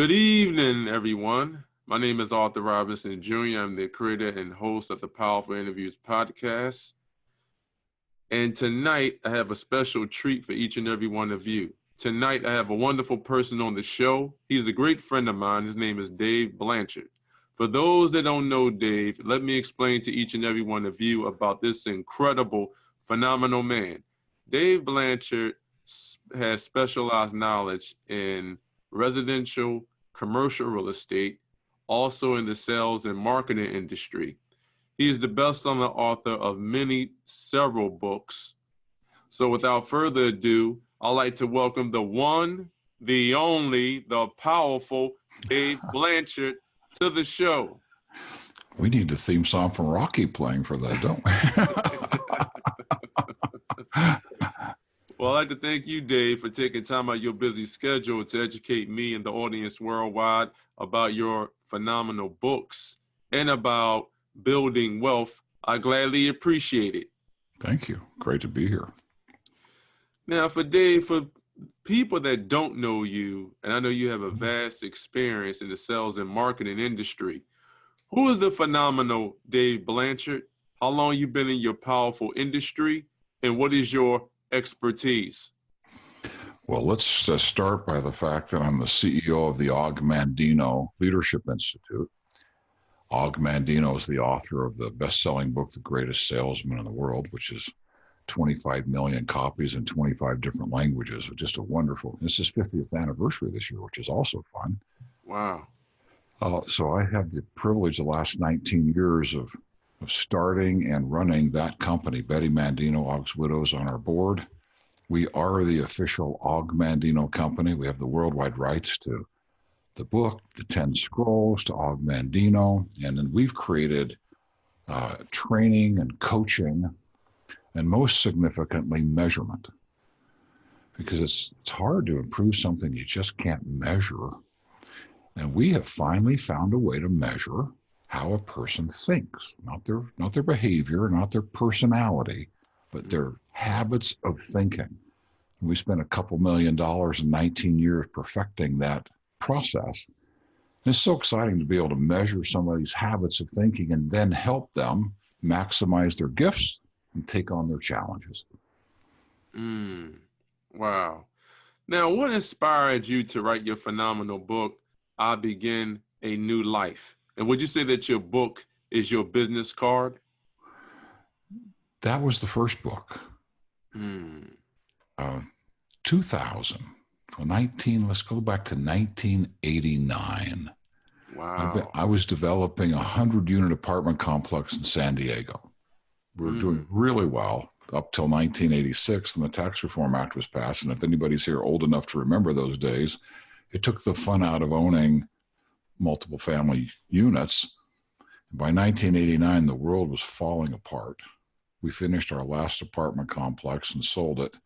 Good evening, everyone. My name is Arthur Robinson Jr. I'm the creator and host of the Powerful Interviews podcast. And tonight, I have a special treat for each and every one of you. Tonight, I have a wonderful person on the show. He's a great friend of mine. His name is Dave Blanchard. For those that don't know Dave, let me explain to each and every one of you about this incredible, phenomenal man. Dave Blanchard has specialized knowledge in residential, commercial real estate, also in the sales and marketing industry. He is the best-selling author of several books. So without further ado, I'd like to welcome the one, the only, the powerful Dave Blanchard to the show. We need a theme song from Rocky playing for that, don't we? Well, I'd like to thank you, Dave, for taking time out of your busy schedule to educate me and the audience worldwide about your phenomenal books and about building wealth. I gladly appreciate it. Thank you. Great to be here. Now, for Dave, for people that don't know you, and I know you have a vast experience in the sales and marketing industry, who is the phenomenal Dave Blanchard? How long you been in your powerful industry, and what is your expertise? Well, let's start by the fact that I'm the CEO of the Og Mandino Leadership Institute. Og Mandino is the author of the best-selling book, The Greatest Salesman in the World, which is 25 million copies in 25 different languages. Just a wonderful, this is 50th anniversary this year, which is also fun. Wow. So I have the privilege the last 19 years of starting and running that company, Betty Mandino, Og's Widows, on our board. We are the official Og Mandino company. We have the worldwide rights to the book, the 10 scrolls, to Og Mandino. And then we've created training and coaching, and most significantly, measurement. Because it's hard to improve something you just can't measure. And we have finally found a way to measure how a person thinks, not their behavior, not their personality, but their habits of thinking. And we spent a couple $1 million in 19 years perfecting that process. And it's so exciting to be able to measure somebody's habits of thinking and then help them maximize their gifts and take on their challenges. Wow. Now, what inspired you to write your phenomenal book, I Begin a New Life? And would you say that your book is your business card? That was the first book. 2000. Let's go back to 1989. Wow. I was developing a 100-unit apartment complex in San Diego. We were doing really well up till 1986, and the Tax Reform Act was passed. And if anybody's here old enough to remember those days, it took the fun out of owning multiple family units. By 1989, the world was falling apart. We finished our last apartment complex and sold it.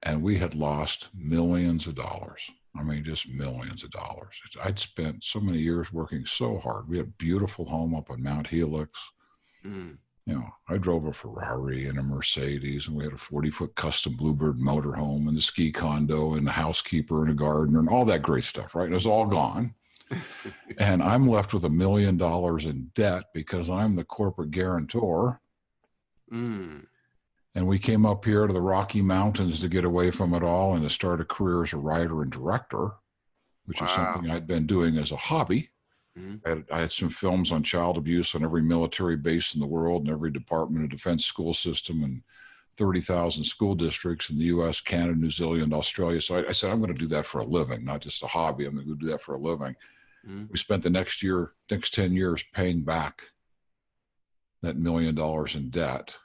And we had lost millions of dollars. I mean, just millions of dollars. I'd spent so many years working so hard. We had a beautiful home up on Mount Helix. You know, I drove a Ferrari and a Mercedes, and we had a 40-foot custom Bluebird motorhome and the ski condo and a housekeeper and a gardener and all that great stuff, right? It was all gone. And I'm left with $1 million in debt because I'm the corporate guarantor. And we came up here to the Rocky Mountains to get away from it all and to start a career as a writer and director, which is something I'd been doing as a hobby. I had some films on child abuse on every military base in the world and every Department of Defense school system and 30,000 school districts in the U.S., Canada, New Zealand, Australia. So I said, I'm going to do that for a living, not just a hobby. I'm going to do that for a living. We spent the next 10 years paying back that $1 million in debt.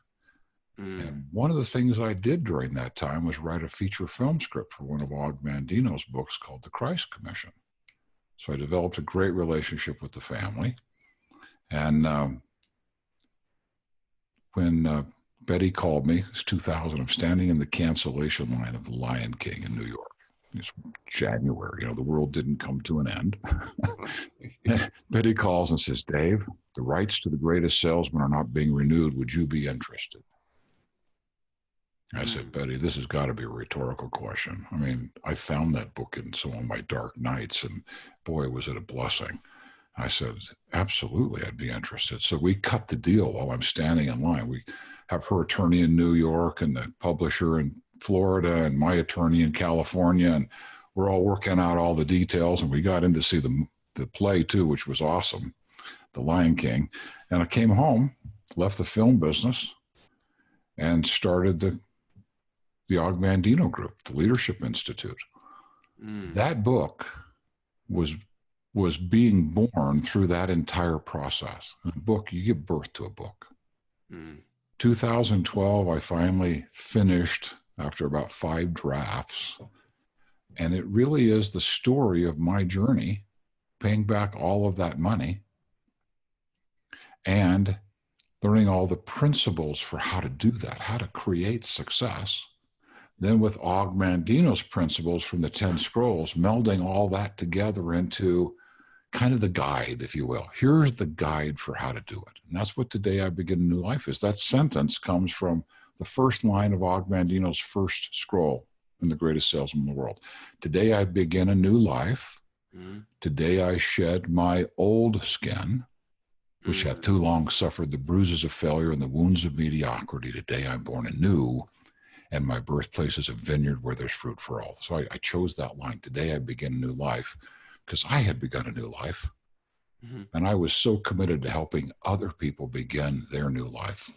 And one of the things I did during that time was write a feature film script for one of Og Mandino's books called The Christ Commission. So I developed a great relationship with the family. And when Betty called me, it was 2000, I'm standing in the cancellation line of The Lion King in New York. It's January, the world didn't come to an end. Betty calls and says, Dave, the rights to The Greatest Salesman are not being renewed. Would you be interested? I said, Betty, this has got to be a rhetorical question. I mean, I found that book in some of my dark nights, and boy, was it a blessing. I said, absolutely, I'd be interested. So we cut the deal while I'm standing in line. We have her attorney in New York and the publisher in Florida and my attorney in California, and we're all working out all the details, and we got in to see the play too, which was awesome, The Lion King. And I came home, left the film business, and started the Og Mandino Group, the Leadership Institute. That book was being born through that entire process. A book, you give birth to a book. 2012, I finally finished after about 5 drafts. And it really is the story of my journey, paying back all of that money and learning all the principles for how to do that, how to create success. Then with Og Mandino's principles from the 10 Scrolls, melding all that together into kind of the guide, if you will. Here's the guide for how to do it. And that's what Today I Begin a New Life is. That sentence comes from the first line of Og Mandino's first scroll in The Greatest Salesman in the World. Today I begin a new life. Today I shed my old skin, which hath too long suffered the bruises of failure and the wounds of mediocrity. Today I'm born anew, and my birthplace is a vineyard where there's fruit for all. So I chose that line, today I begin a new life, because I had begun a new life. And I was so committed to helping other people begin their new life.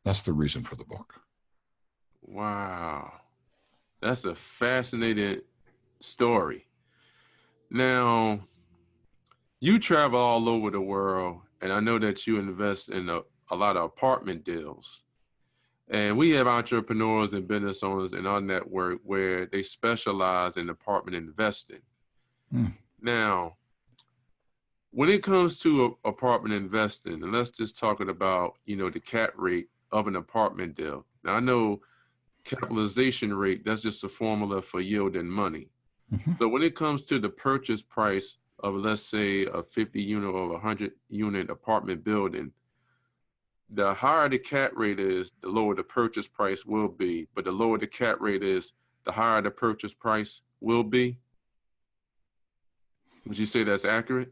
That's the reason for the book. Wow. That's a fascinating story. Now, you travel all over the world, and I know that you invest in a lot of apartment deals. And we have entrepreneurs and business owners in our network where they specialize in apartment investing. Now, when it comes to apartment investing, and let's just talk about, the cap rate of an apartment deal. Now, I know capitalization rate, that's just a formula for yielding money. So when it comes to the purchase price of, let's say, a 50 unit or 100 unit apartment building, the higher the cap rate is, the lower the purchase price will be. But the lower the cap rate is, the higher the purchase price will be. Would you say that's accurate?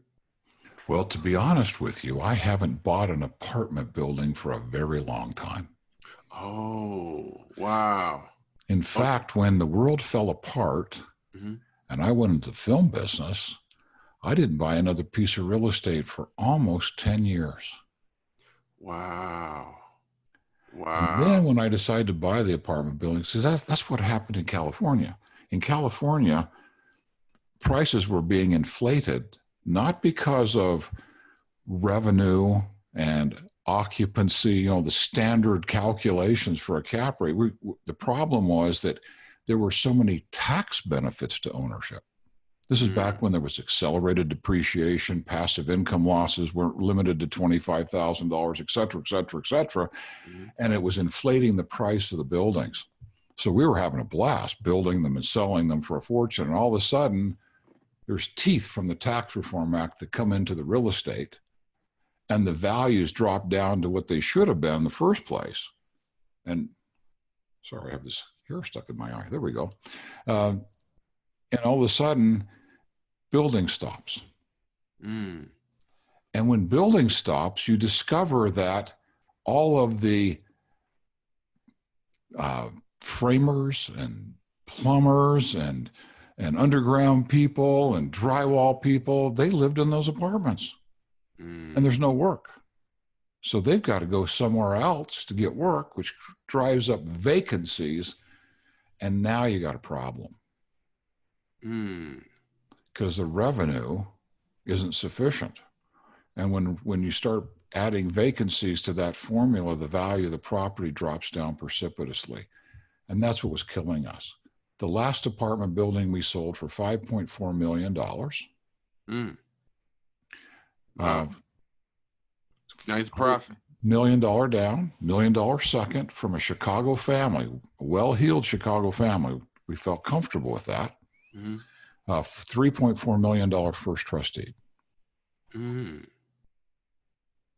Well, to be honest with you, I haven't bought an apartment building for a very long time. Oh, wow. In fact, when the world fell apart and I went into the film business, I didn't buy another piece of real estate for almost 10 years. Wow. And then when I decided to buy the apartment building, because that's what happened in California. In California, prices were being inflated, not because of revenue and occupancy, the standard calculations for a cap rate. The problem was that there were so many tax benefits to ownership. This is back when there was accelerated depreciation, passive income losses weren't limited to $25,000, et cetera, et cetera, et cetera. And it was inflating the price of the buildings. So we were having a blast building them and selling them for a fortune. And all of a sudden, there's teeth from the Tax Reform Act that come into the real estate, and the values drop down to what they should have been in the first place. And sorry, I have this hair stuck in my eye. There we go. And all of a sudden, building stops. And when building stops, you discover that all of the framers and plumbers and underground people and drywall people, they lived in those apartments. And there's no work. So they've got to go somewhere else to get work, which drives up vacancies. And now you got a problem. Because the revenue isn't sufficient. And when you start adding vacancies to that formula, the value of the property drops down precipitously. And that's what was killing us. The last apartment building we sold for $5.4 million. Nice profit. $1 million down, $1 million second from a Chicago family, a well-heeled Chicago family. We felt comfortable with that. $3.4 million first trust deed.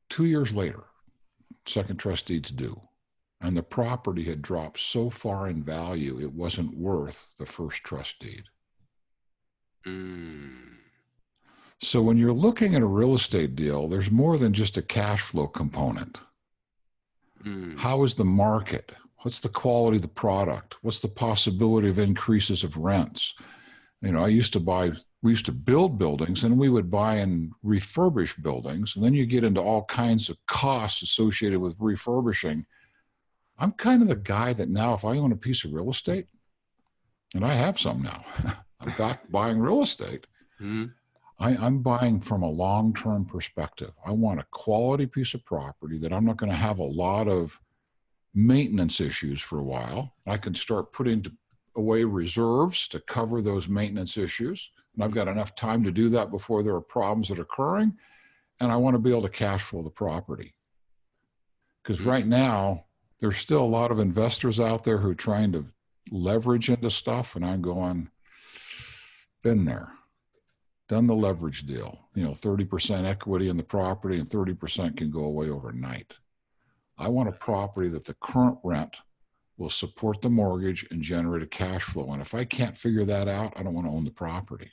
2 years later, second trust deed's due. and the property had dropped so far in value, it wasn't worth the first trust deed. So when you're looking at a real estate deal, there's more than just a cash flow component. How is the market? What's the quality of the product? What's the possibility of increases of rents? You know, we used to build buildings, and we would buy and refurbish buildings. And then you get into all kinds of costs associated with refurbishing. I'm kind of the guy that now, if I own a piece of real estate, and I have some now, I'm back buying real estate. I'm buying from a long-term perspective. I want a quality piece of property that I'm not going to have a lot of maintenance issues for a while. I can start putting away reserves to cover those maintenance issues. And I've got enough time to do that before there are problems that are occurring. And I want to be able to cash flow the property. Because right now, there's still a lot of investors out there who are trying to leverage into stuff. And I'm going, been there, done the leverage deal. You know, 30% equity in the property and 30% can go away overnight. I want a property that the current rent will support the mortgage and generate a cash flow. And if I can't figure that out, I don't want to own the property.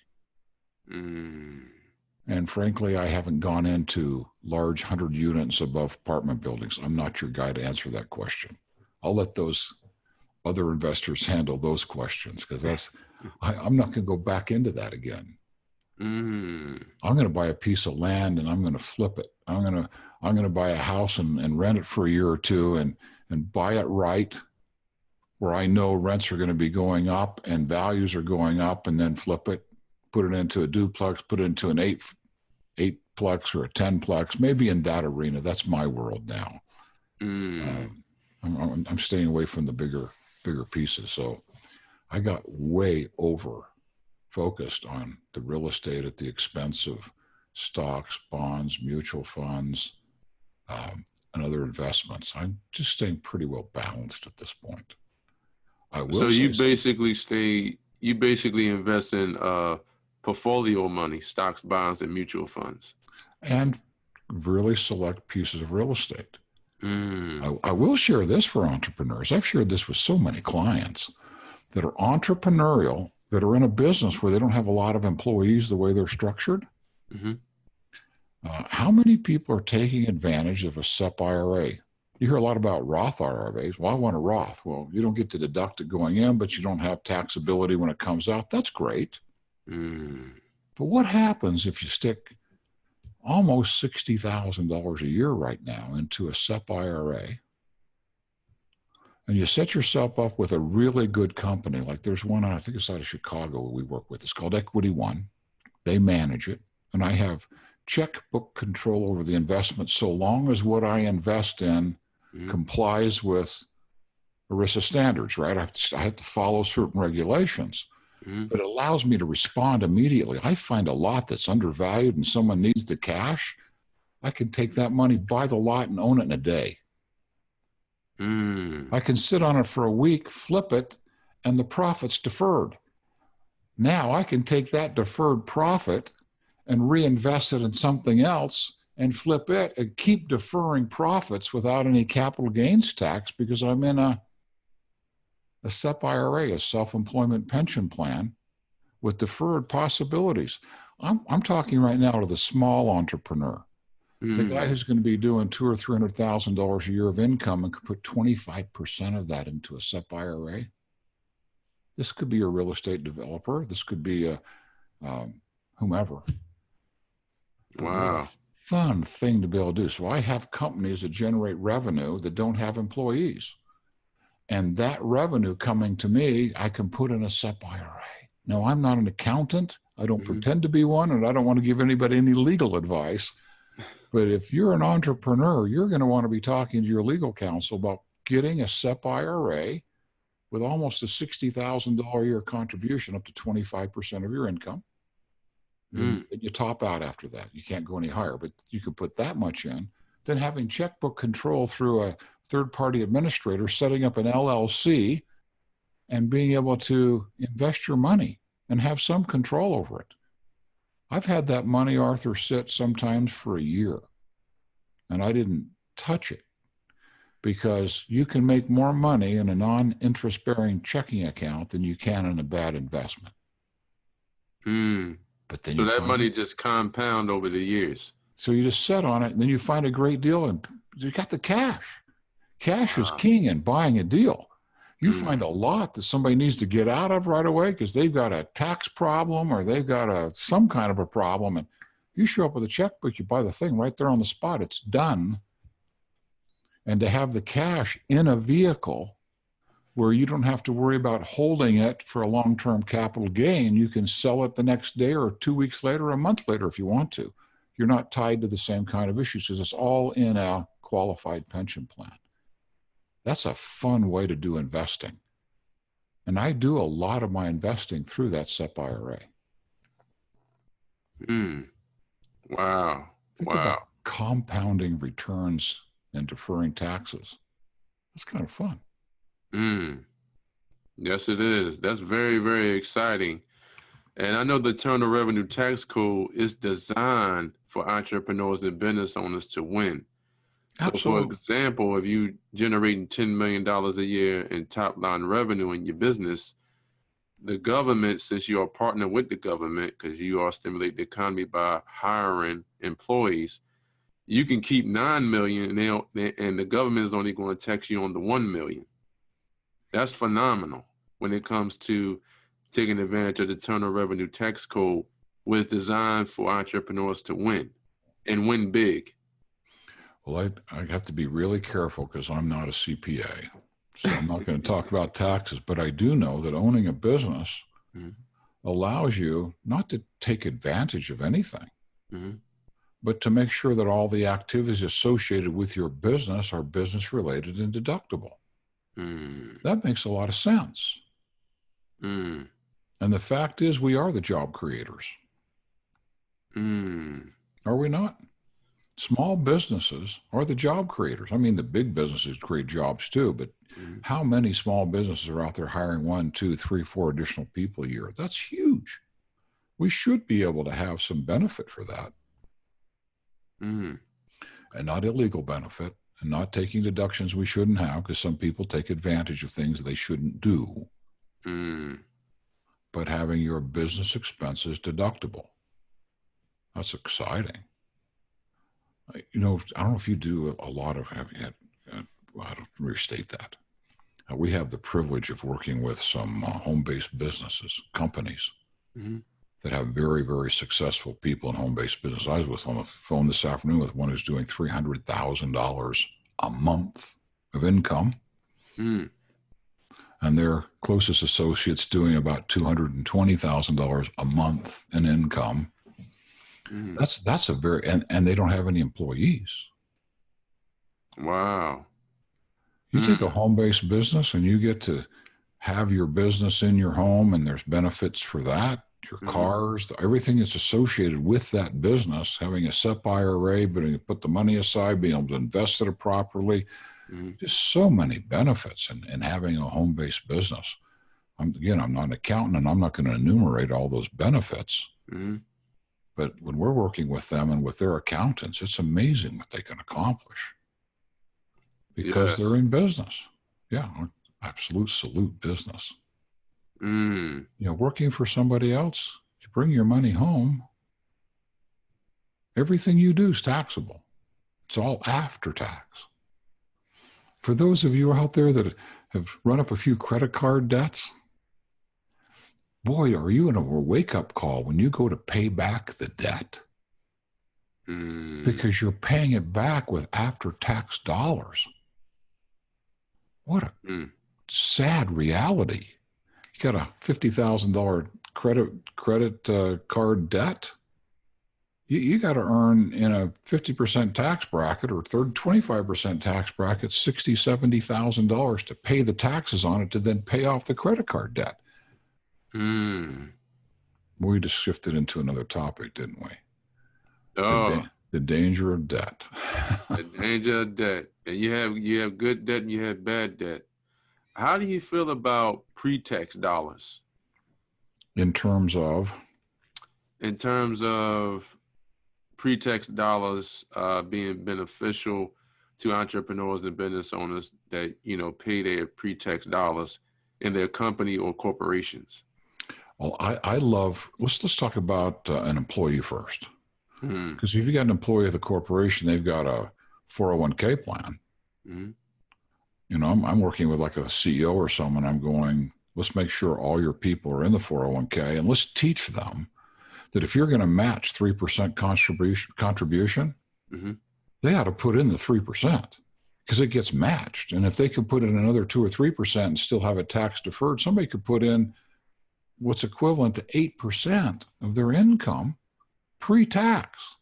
And frankly, I haven't gone into large 100 units above apartment buildings. I'm not your guy to answer that question. I'll let those other investors handle those questions, because I'm not going to go back into that again. I'm going to buy a piece of land and I'm going to flip it. I'm going to buy a house and rent it for a year or two and buy it right, where I know rents are going to be going up and values are going up, and then flip it, put it into a duplex, put it into an eightplex or a 10plex, maybe in that arena. That's my world now. I'm staying away from the bigger pieces. So I got way over focused on the real estate at the expense of stocks, bonds, mutual funds, and other investments. I'm just staying pretty well balanced at this point. So you basically invest in portfolio money, stocks, bonds, and mutual funds, and really select pieces of real estate. I will share this for entrepreneurs. I've shared this with so many clients that are entrepreneurial, that are in a business where they don't have a lot of employees the way they're structured. How many people are taking advantage of a SEP IRA? You hear a lot about Roth IRAs. Well, I want a Roth. Well, you don't get to deduct it going in, but you don't have taxability when it comes out. That's great. But what happens if you stick almost $60,000 a year right now into a SEP IRA, and you set yourself up with a really good company? Like there's one, I think it's out of Chicago, we work with. It's called Equity One. They manage it. And I have checkbook control over the investment so long as what I invest in complies with ERISA standards, right? I have to follow certain regulations. But it allows me to respond immediately. I find a lot that's undervalued and someone needs the cash. I can take that money, buy the lot, and own it in a day. I can sit on it for a week, flip it, and the profit's deferred. Now I can take that deferred profit and reinvest it in something else and flip it and keep deferring profits without any capital gains tax, because I'm in a SEP IRA, a self-employment pension plan with deferred possibilities. I'm talking right now to the small entrepreneur, the guy who's going to be doing $200,000 or $300,000 a year of income and could put 25% of that into a SEP IRA. This could be a real estate developer. This could be a whomever. Wow. Fun thing to be able to do. So I have companies that generate revenue that don't have employees. And that revenue coming to me, I can put in a SEP IRA. Now, I'm not an accountant. I don't pretend to be one, and I don't want to give anybody any legal advice. But if you're an entrepreneur, you're going to want to be talking to your legal counsel about getting a SEP IRA with almost a $60,000 a year contribution up to 25% of your income. And you top out after that. You can't go any higher, but you can put that much in. Then having checkbook control through a third-party administrator, setting up an LLC, and being able to invest your money and have some control over it. I've had that money, Arthur, sit sometimes for a year, and I didn't touch it. because you can make more money in a non-interest bearing checking account than you can in a bad investment. But then So that money just compound over the years. So you just sit on it, and then you find a great deal, and you got the cash. Cash is king in buying a deal. You find a lot that somebody needs to get out of right away because they've got a tax problem or they've got some kind of a problem, and you show up with a checkbook, you buy the thing right there on the spot. It's done. And to have the cash in a vehicle where you don't have to worry about holding it for a long-term capital gain, you can sell it the next day or 2 weeks later, or a month later if you want to. You're not tied to the same kind of issues because it's all in a qualified pension plan. That's a fun way to do investing. And I do a lot of my investing through that SEP IRA. Wow. Think about compounding returns and deferring taxes. That's kind of fun. Yes, it is. That's very, very exciting. And I know the Internal Revenue Tax Code is designed for entrepreneurs and business owners to win. Absolutely. So, for example, if you generating $10 million a year in top line revenue in your business, the government, since you are partnering with the government, because you are stimulating the economy by hiring employees, you can keep $9 million and the government is only going to tax you on the $1 million. That's phenomenal when it comes to taking advantage of the Internal Revenue Tax Code, was designed for entrepreneurs to win and win big. Well, I have to be really careful because I'm not a CPA. So I'm not going to talk about taxes, but I do know that owning a business allows you not to take advantage of anything, but to make sure that all the activities associated with your business are business related and deductible. That makes a lot of sense. And the fact is, we are the job creators. Are we not? Small businesses are the job creators. I mean, the big businesses create jobs too, but how many small businesses are out there hiring 1, 2, 3, 4 additional people a year? That's huge. We should be able to have some benefit for that. And not illegal benefit, and not taking deductions we shouldn't have, because some people take advantage of things they shouldn't do. But having your business expenses deductible. That's exciting. You know, I don't know if you do a lot of having it. I'll restate that. We have the privilege of working with some home-based businesses, companies that have very, very successful people in home-based business. I was on the phone this afternoon with one who's doing $300,000 a month of income. And their closest associates doing about $220,000 a month in income. That's a very, and they don't have any employees. Wow. You take a home-based business and you get to have your business in your home, and there's benefits for that, your cars, everything that's associated with that business, having a SEP IRA, but you put the money aside, being able to invest it properly. Just so many benefits in having a home-based business. I'm not an accountant, and I'm not going to enumerate all those benefits. But when we're working with them and with their accountants, it's amazing what they can accomplish because they're in business. Yeah, absolute salute business. You know, working for somebody else, you bring your money home, everything you do is taxable. It's all after tax. For those of you out there that have run up a few credit card debts, boy, are you in a wake-up call when you go to pay back the debt, because you're paying it back with after-tax dollars. What a sad reality. You got a $50,000 credit card debt. You got to earn in a 50% tax bracket or 25% tax bracket $60,000, $70,000 to pay the taxes on it to then pay off the credit card debt. We just shifted into another topic, didn't we? The danger of debt. The danger of debt. And you have good debt and you have bad debt. How do you feel about pre-tax dollars? In terms of pre-tax dollars being beneficial to entrepreneurs and business owners that, pay their pre-tax dollars in their company or corporations? Well, I love, let's talk about an employee first. Mm-hmm. Because if you got an employee of the corporation, they've got a 401k plan. Mm-hmm. I'm working with like a CEO or someone. I'm going, let's make sure all your people are in the 401k, and let's teach them that if you're going to match 3% contribution, mm-hmm. they ought to put in the 3% because it gets matched. And if they could put in another 2 or 3% and still have it tax deferred, somebody could put in what's equivalent to 8% of their income pre-tax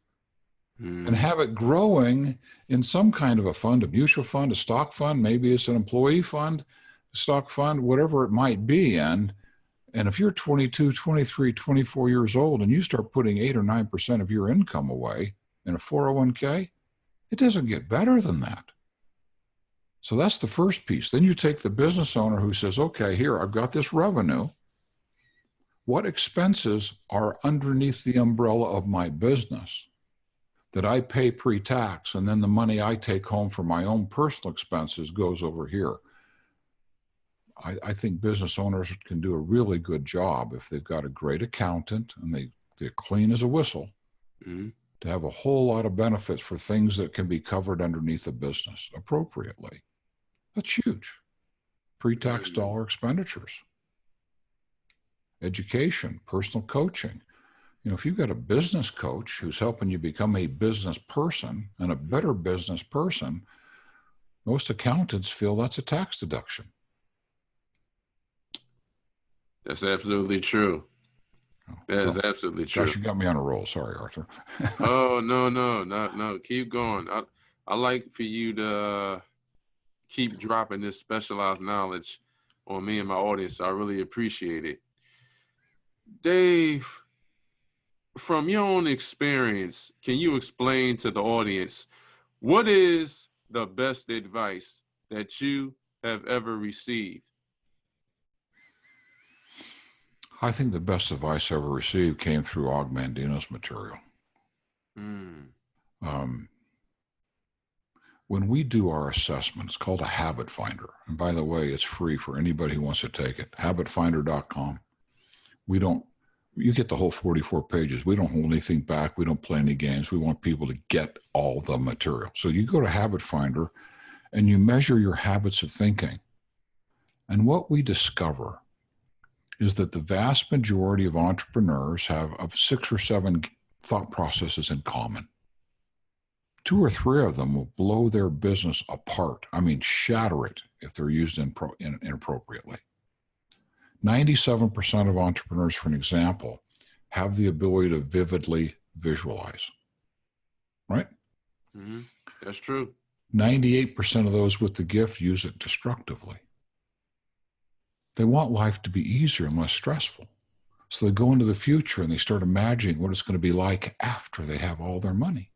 and have it growing in some kind of a fund, a mutual fund, a stock fund, maybe it's an employee fund, a stock fund, whatever it might be. And if you're 22, 23, 24 years old and you start putting 8 or 9% of your income away in a 401k, it doesn't get better than that. So that's the first piece. Then you take the business owner who says, okay, here, I've got this revenue. What expenses are underneath the umbrella of my business that I pay pre-tax, and then the money I take home for my own personal expenses goes over here? I think business owners can do a really good job if they've got a great accountant and they're clean as a whistle to have a whole lot of benefits for things that can be covered underneath the business appropriately. That's huge. Pre-tax dollar expenditures. Education, personal coaching. If you've got a business coach who's helping you become a business person and a better business person, most accountants feel that's a tax deduction. That's absolutely true. That is absolutely true. Gosh, you got me on a roll. Sorry, Arthur. Oh, no. Keep going. I like for you to keep dropping this specialized knowledge on me and my audience. I really appreciate it. Dave, from your own experience, can you explain to the audience what is the best advice that you have ever received? I think the best advice I ever received came through Og Mandino's material. When we do our assessment, it's called a habit finder. And by the way, it's free for anybody who wants to take it. Habitfinder.com. You get the whole 44 pages. We don't hold anything back. We don't play any games. We want people to get all the material. So you go to Habit Finder and you measure your habits of thinking. And what we discover is that the vast majority of entrepreneurs have 6 or 7 thought processes in common. 2 or 3 of them will blow their business apart. I mean, shatter it if they're used inappropriately. 97% of entrepreneurs, for an example, have the ability to vividly visualize, right? That's true. 98% of those with the gift use it destructively. They want life to be easier and less stressful. So they go into the future and they start imagining what it's going to be like after they have all their money.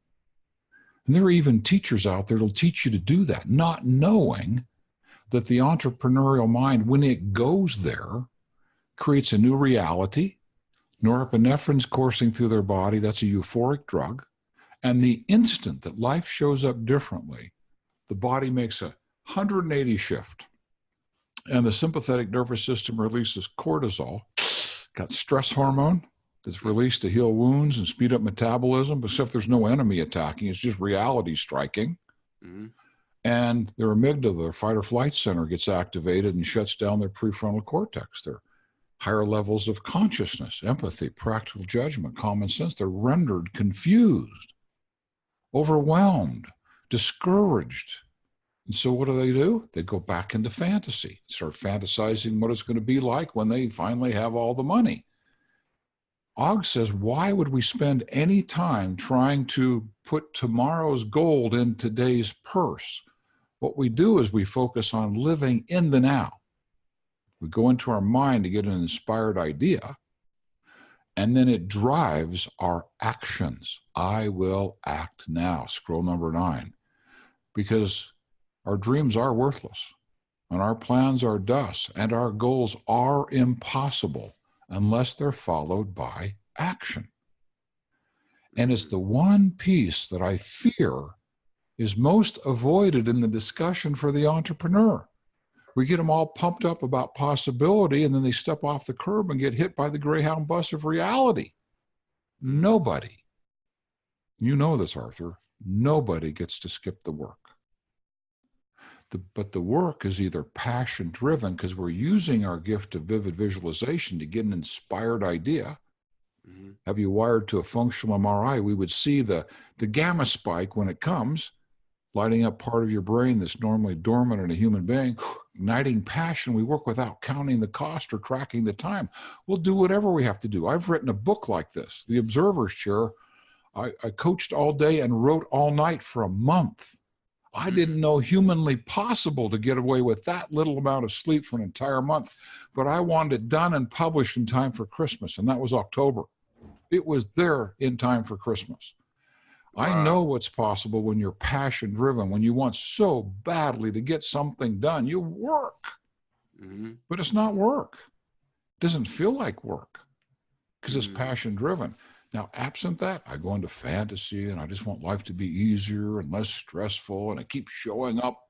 And there are even teachers out there that'll teach you to do that, not knowing that the entrepreneurial mind, when it goes there, creates a new reality. Norepinephrine's coursing through their body. That's a euphoric drug. And the instant that life shows up differently, the body makes a 180 shift. And the sympathetic nervous system releases cortisol, got stress hormone that's released to heal wounds and speed up metabolism, but except there's no enemy attacking. It's just reality striking. And their amygdala, their fight or flight center, gets activated and shuts down their prefrontal cortex. Their higher levels of consciousness, empathy, practical judgment, common sense, they're rendered confused, overwhelmed, discouraged. And so what do? They go back into fantasy, start fantasizing what it's going to be like when they finally have all the money. Og says, why would we spend any time trying to put tomorrow's gold in today's purse? What we do is we focus on living in the now. We go into our mind to get an inspired idea, and then it drives our actions. I will act now. Scroll number 9. Because our dreams are worthless, and our plans are dust, and our goals are impossible unless they're followed by action. And it's the one piece that I fear is most avoided in the discussion for the entrepreneur. We get them all pumped up about possibility, and then they step off the curb and get hit by the Greyhound bus of reality. Nobody, you know this, Arthur, nobody gets to skip the work. But the work is either passion driven because we're using our gift of vivid visualization to get an inspired idea. Mm-hmm. Have you wired to a functional MRI? We would see the gamma spike when it comes, lighting up part of your brain that's normally dormant in a human being, igniting passion. We work without counting the cost or tracking the time. We'll do whatever we have to do. I've written a book like this, The Observer's Chair. I coached all day and wrote all night for a month. I didn't know humanly possible to get away with that little amount of sleep for an entire month, but I wanted it done and published in time for Christmas, and that was October. It was there in time for Christmas. Wow. I know what's possible when you're passion driven, when you want so badly to get something done. You work, but it's not work. It doesn't feel like work because it's passion driven. Now, absent that, I go into fantasy and I just want life to be easier and less stressful, and it keeps showing up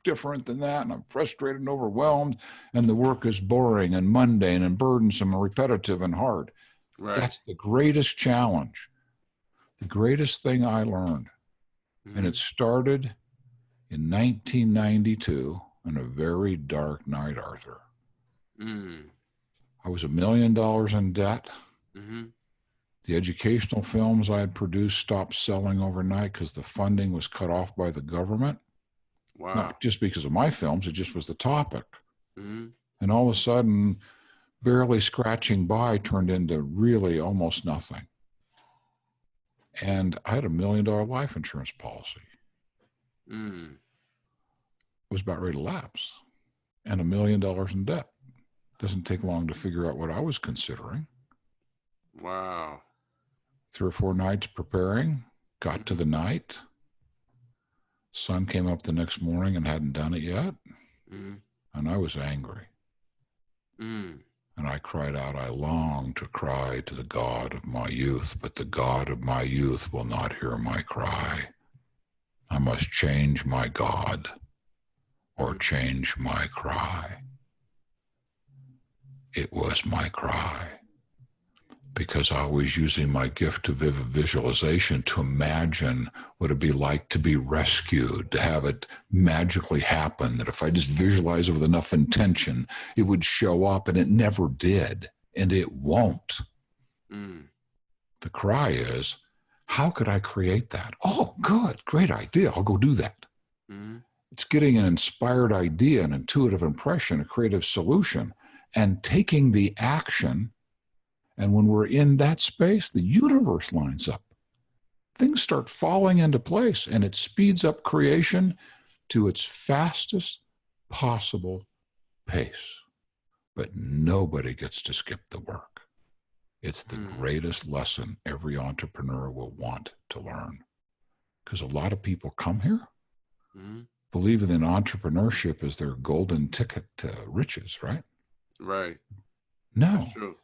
different than that, and I'm frustrated and overwhelmed, and the work is boring and mundane and burdensome and repetitive and hard. Right. That's the greatest challenge, the greatest thing I learned. And it started in 1992 on a very dark night, Arthur. I was $1 million in debt. The educational films I had produced stopped selling overnight because the funding was cut off by the government. Wow. Not just because of my films, it just was the topic. And all of a sudden, barely scratching by turned into really almost nothing. And I had $1 million life insurance policy. It was about ready to lapse. And $1 million in debt. Doesn't take long to figure out what I was considering. Wow. 3 or 4 nights preparing, got to the night. Sun came up the next morning and hadn't done it yet. And I was angry. And I cried out, I long to cry to the God of my youth, but the God of my youth will not hear my cry. I must change my God or change my cry. It was my cry. Because I was using my gift of vivid visualization to imagine what it'd be like to be rescued, to have it magically happen, that if I just visualize it with enough intention, it would show up, and it never did, and it won't. The cry is, how could I create that? Oh, good, great idea, I'll go do that. It's getting an inspired idea, an intuitive impression, a creative solution, and taking the action. And when we're in that space, the universe lines up. Things start falling into place, and it speeds up creation to its fastest possible pace. But nobody gets to skip the work. It's the greatest lesson every entrepreneur will want to learn. Because a lot of people come here, believing in entrepreneurship as their golden ticket to riches, right? Right. No. That's true.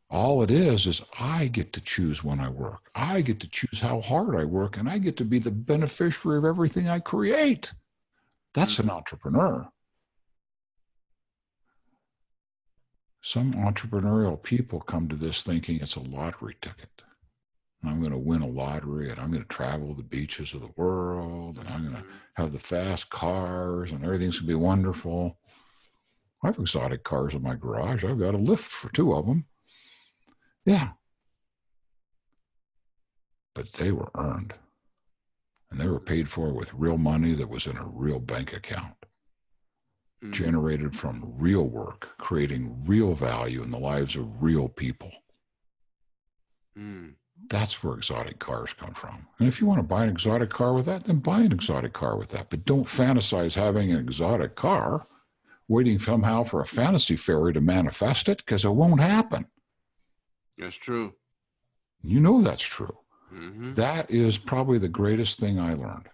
All it is I get to choose when I work. I get to choose how hard I work, and I get to be the beneficiary of everything I create. That's an entrepreneur. Some entrepreneurial people come to this thinking it's a lottery ticket. I'm going to win a lottery, and I'm going to travel the beaches of the world, and I'm going to have the fast cars, and everything's going to be wonderful. I have exotic cars in my garage. I've got a lift for 2 of them. Yeah. But they were earned. And they were paid for with real money that was in a real bank account. Generated from real work, creating real value in the lives of real people. That's where exotic cars come from. And if you want to buy an exotic car with that, then buy an exotic car with that. But don't fantasize having an exotic car, waiting somehow for a fantasy fairy to manifest it, because it won't happen. That's true. You know that's true. That is probably the greatest thing I learned.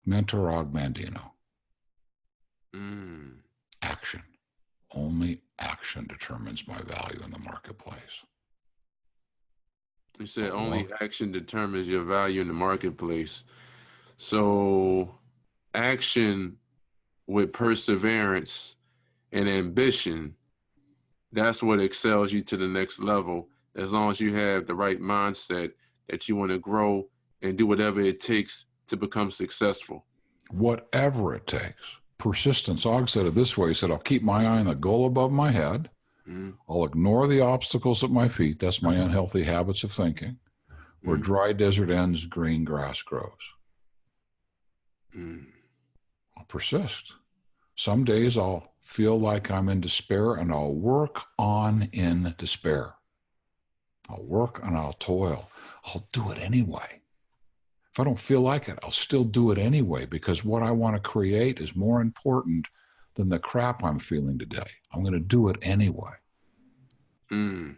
Mentor Og Mandino. Action. Only action determines my value in the marketplace. You said only action determines your value in the marketplace. So action with perseverance and ambition, that's what excels you to the next level, as long as you have the right mindset that you want to grow and do whatever it takes to become successful. Whatever it takes. Persistence. Og said it this way. He said, I'll keep my eye on the goal above my head. Mm-hmm. I'll ignore the obstacles at my feet. That's my unhealthy habits of thinking. Where dry desert ends, green grass grows. I'll persist. Some days I'll feel like I'm in despair, and I'll work on in despair. I'll work and I'll toil. I'll do it anyway. If I don't feel like it, I'll still do it anyway, because what I want to create is more important than the crap I'm feeling today. I'm going to do it anyway. I'm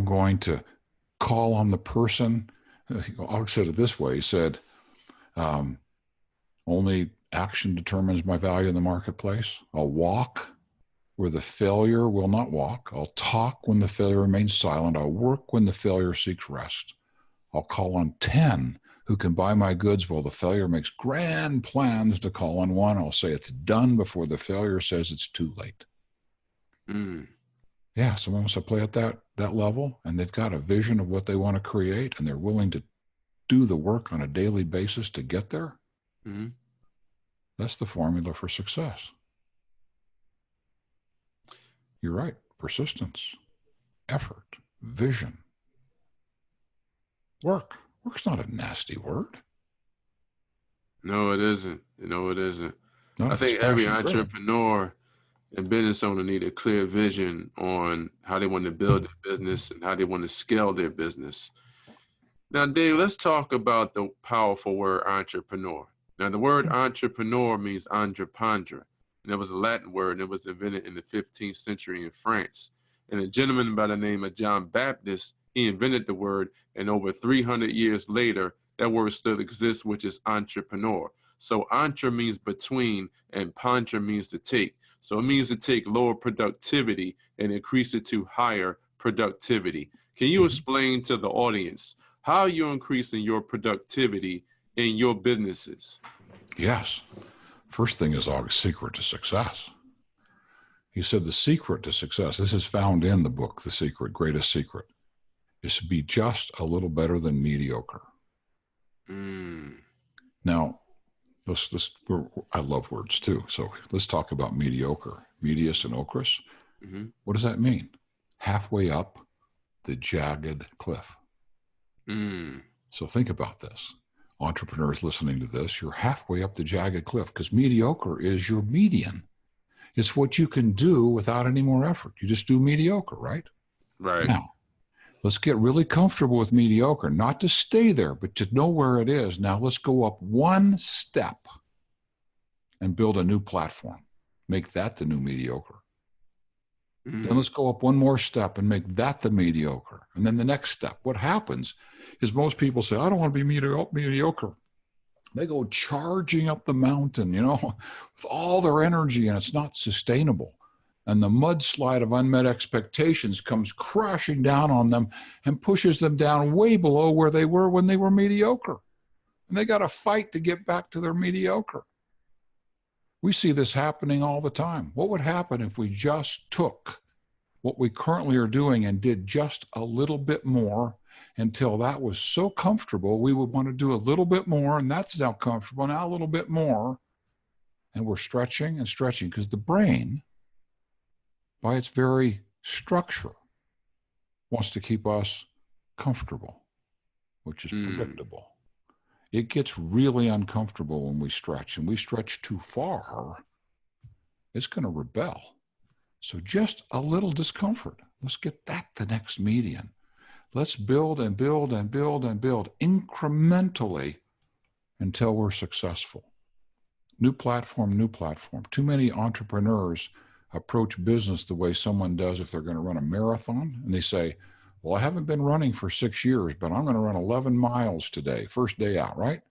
going to call on the person. Og said it this way. He said, only action determines my value in the marketplace. I'll walk where the failure will not walk. I'll talk when the failure remains silent. I'll work when the failure seeks rest. I'll call on 10 who can buy my goods while the failure makes grand plans to call on one. I'll say it's done before the failure says it's too late. Yeah, someone wants to play at that level, and they've got a vision of what they want to create, and they're willing to do the work on a daily basis to get there. That's the formula for success. You're right. Persistence, effort, vision. Work. Work's not a nasty word. No, it isn't. No, it isn't. Not I think every entrepreneur and business owner need a clear vision on how they want to build their business and how they want to scale their business. Now, Dave, let's talk about the powerful word entrepreneur. Now, the word entrepreneur means entreprendre, and it was a Latin word, and it was invented in the 15th century in France. And a gentleman by the name of John Baptist, he invented the word, and over 300 years later, that word still exists, which is entrepreneur. So entre means between, and pendre means to take. So it means to take lower productivity and increase it to higher productivity. Can you explain to the audience how you're increasing your productivity in your businesses? Yes. First thing is Og's secret to success. He said the secret to success, this is found in the book, The Secret, Greatest Secret, is to be just a little better than mediocre. Now, I love words too. So let's talk about mediocre, medius and ocris. What does that mean? Halfway up the jagged cliff. So think about this. Entrepreneurs listening to this, you're halfway up the jagged cliff, because mediocre is your median. It's what you can do without any more effort. You just do mediocre, right? Right. Now, let's get really comfortable with mediocre, not to stay there, but to know where it is. Now let's go up one step and build a new platform. Make that the new mediocre. Then let's go up one more step and make that the mediocre. And then the next step. What happens is most people say, I don't want to be mediocre. They go charging up the mountain, with all their energy, and it's not sustainable. And the mudslide of unmet expectations comes crashing down on them and pushes them down way below where they were when they were mediocre. And they got to fight to get back to their mediocre. We see this happening all the time. What would happen if we just took what we currently are doing and did just a little bit more until that was so comfortable, we would want to do a little bit more, and that's now comfortable, now a little bit more. And we're stretching and stretching, because the brain, by its very structure, wants to keep us comfortable, which is predictable. It gets really uncomfortable when we stretch, and we stretch too far, it's going to rebel. So just a little discomfort. Let's get that the next median. Let's build and build and build and build incrementally until we're successful. New platform, new platform. Too many entrepreneurs approach business the way someone does if they're going to run a marathon, and they say, well, I haven't been running for 6 years, but I'm going to run 11 miles today, first day out, right?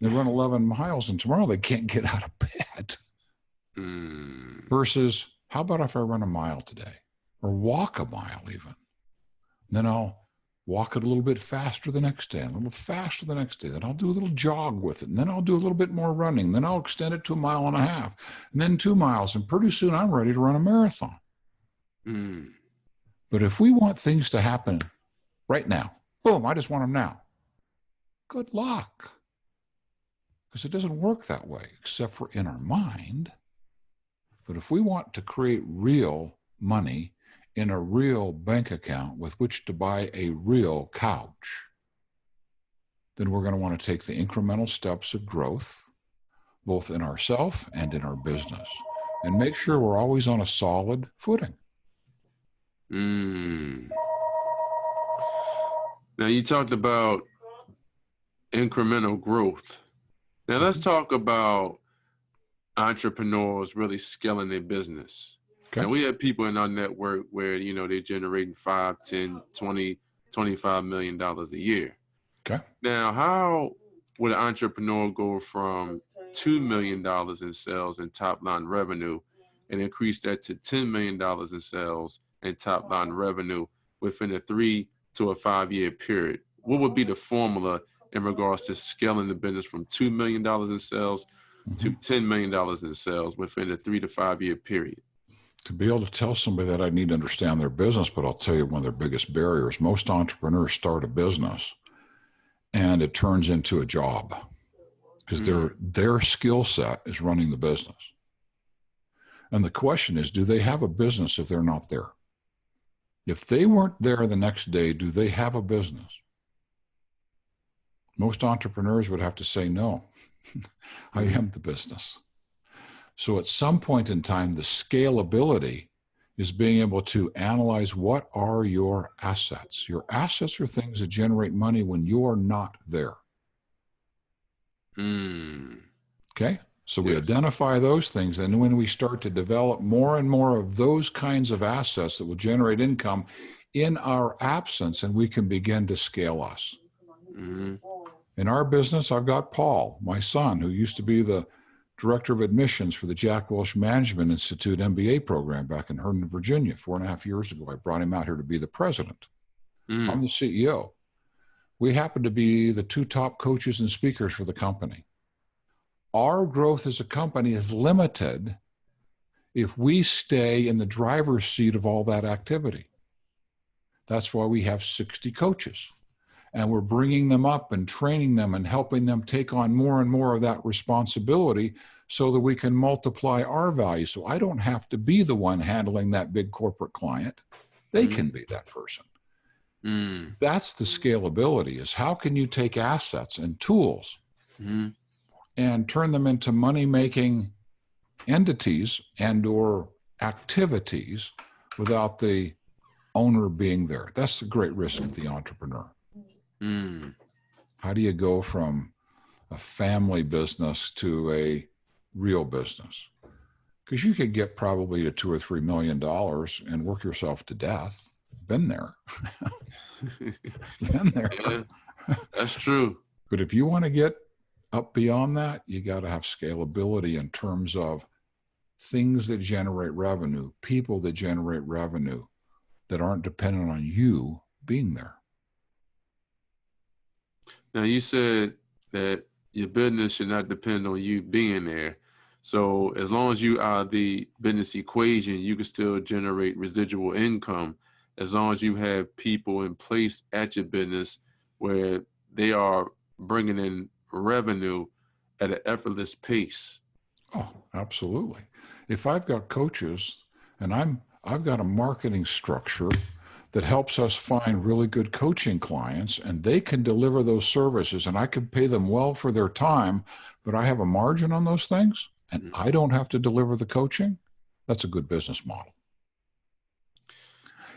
They run 11 miles, and tomorrow they can't get out of bed. Versus, how about if I run a mile today, or walk a mile even? Then I'll walk it a little bit faster the next day, and a little faster the next day. Then I'll do a little jog with it. And then I'll do a little bit more running. Then I'll extend it to 1.5 miles, and then 2 miles. And pretty soon I'm ready to run a marathon. But if we want things to happen right now, boom, I just want them now. Good luck. Because it doesn't work that way, except for in our mind. But if we want to create real money in a real bank account with which to buy a real couch, then we're going to want to take the incremental steps of growth, both in ourselves and in our business, and make sure we're always on a solid footing. Now, you talked about incremental growth. Now, let's talk about entrepreneurs really scaling their business. Okay. And we have people in our network where, they're generating $5, $10, $20, $25 million a year. Okay. Now, how would an entrepreneur go from $2 million in sales and top line revenue and increase that to $10 million in sales and top line revenue within a 3 to a 5 year period? What would be the formula in regards to scaling the business from $2 million in sales to $10 million in sales within a 3 to 5 year period? To be able to tell somebody that, I need to understand their business, but I'll tell you one of their biggest barriers. Most entrepreneurs start a business and it turns into a job because their skill set is running the business. And the question is, do they have a business if they're not there? If they weren't there the next day, do they have a business? Most entrepreneurs would have to say, no, I am the business. So at some point in time, the scalability is being able to analyze what are your assets. Your assets are things that generate money when you're not there. Okay? So we identify those things, and when we start to develop more and more of those kinds of assets that will generate income in our absence, and we can begin to scale us. In our business, I've got Paul, my son, who used to be the director of admissions for the Jack Welch Management Institute MBA program back in Herndon, Virginia. 4.5 years ago, I brought him out here to be the president. I'm the CEO. We happen to be the 2 top coaches and speakers for the company. Our growth as a company is limited if we stay in the driver's seat of all that activity. That's why we have 60 coaches. And we're bringing them up and training them and helping them take on more and more of that responsibility so that we can multiply our value. So I don't have to be the one handling that big corporate client. They can be that person. That's the scalability, is how can you take assets and tools and turn them into money-making entities and or activities without the owner being there. That's the great risk of the entrepreneur. How do you go from a family business to a real business? Because you could get probably to $2 or $3 million and work yourself to death. Been there. Been there. Yeah, that's true. But if you want to get up beyond that, you got to have scalability in terms of things that generate revenue, people that generate revenue that aren't dependent on you being there. Now, you said that your business should not depend on you being there. So as long as you are the business equation, you can still generate residual income as long as you have people in place at your business where they are bringing in revenue at an effortless pace. Oh, absolutely. If I've got coaches and I've got a marketing structure that helps us find really good coaching clients, and they can deliver those services, and I can pay them well for their time, but I have a margin on those things, and I don't have to deliver the coaching, that's a good business model.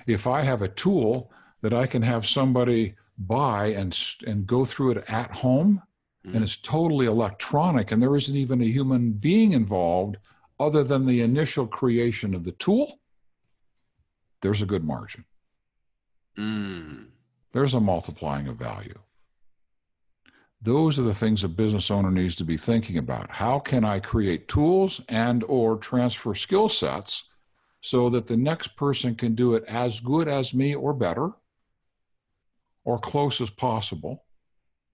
If I have a tool that I can have somebody buy and go through it at home, and it's totally electronic, and there isn't even a human being involved other than the initial creation of the tool, there's a good margin. There's a multiplying of value. Those are the things a business owner needs to be thinking about. How can I create tools and or transfer skill sets so that the next person can do it as good as me or better, or close as possible.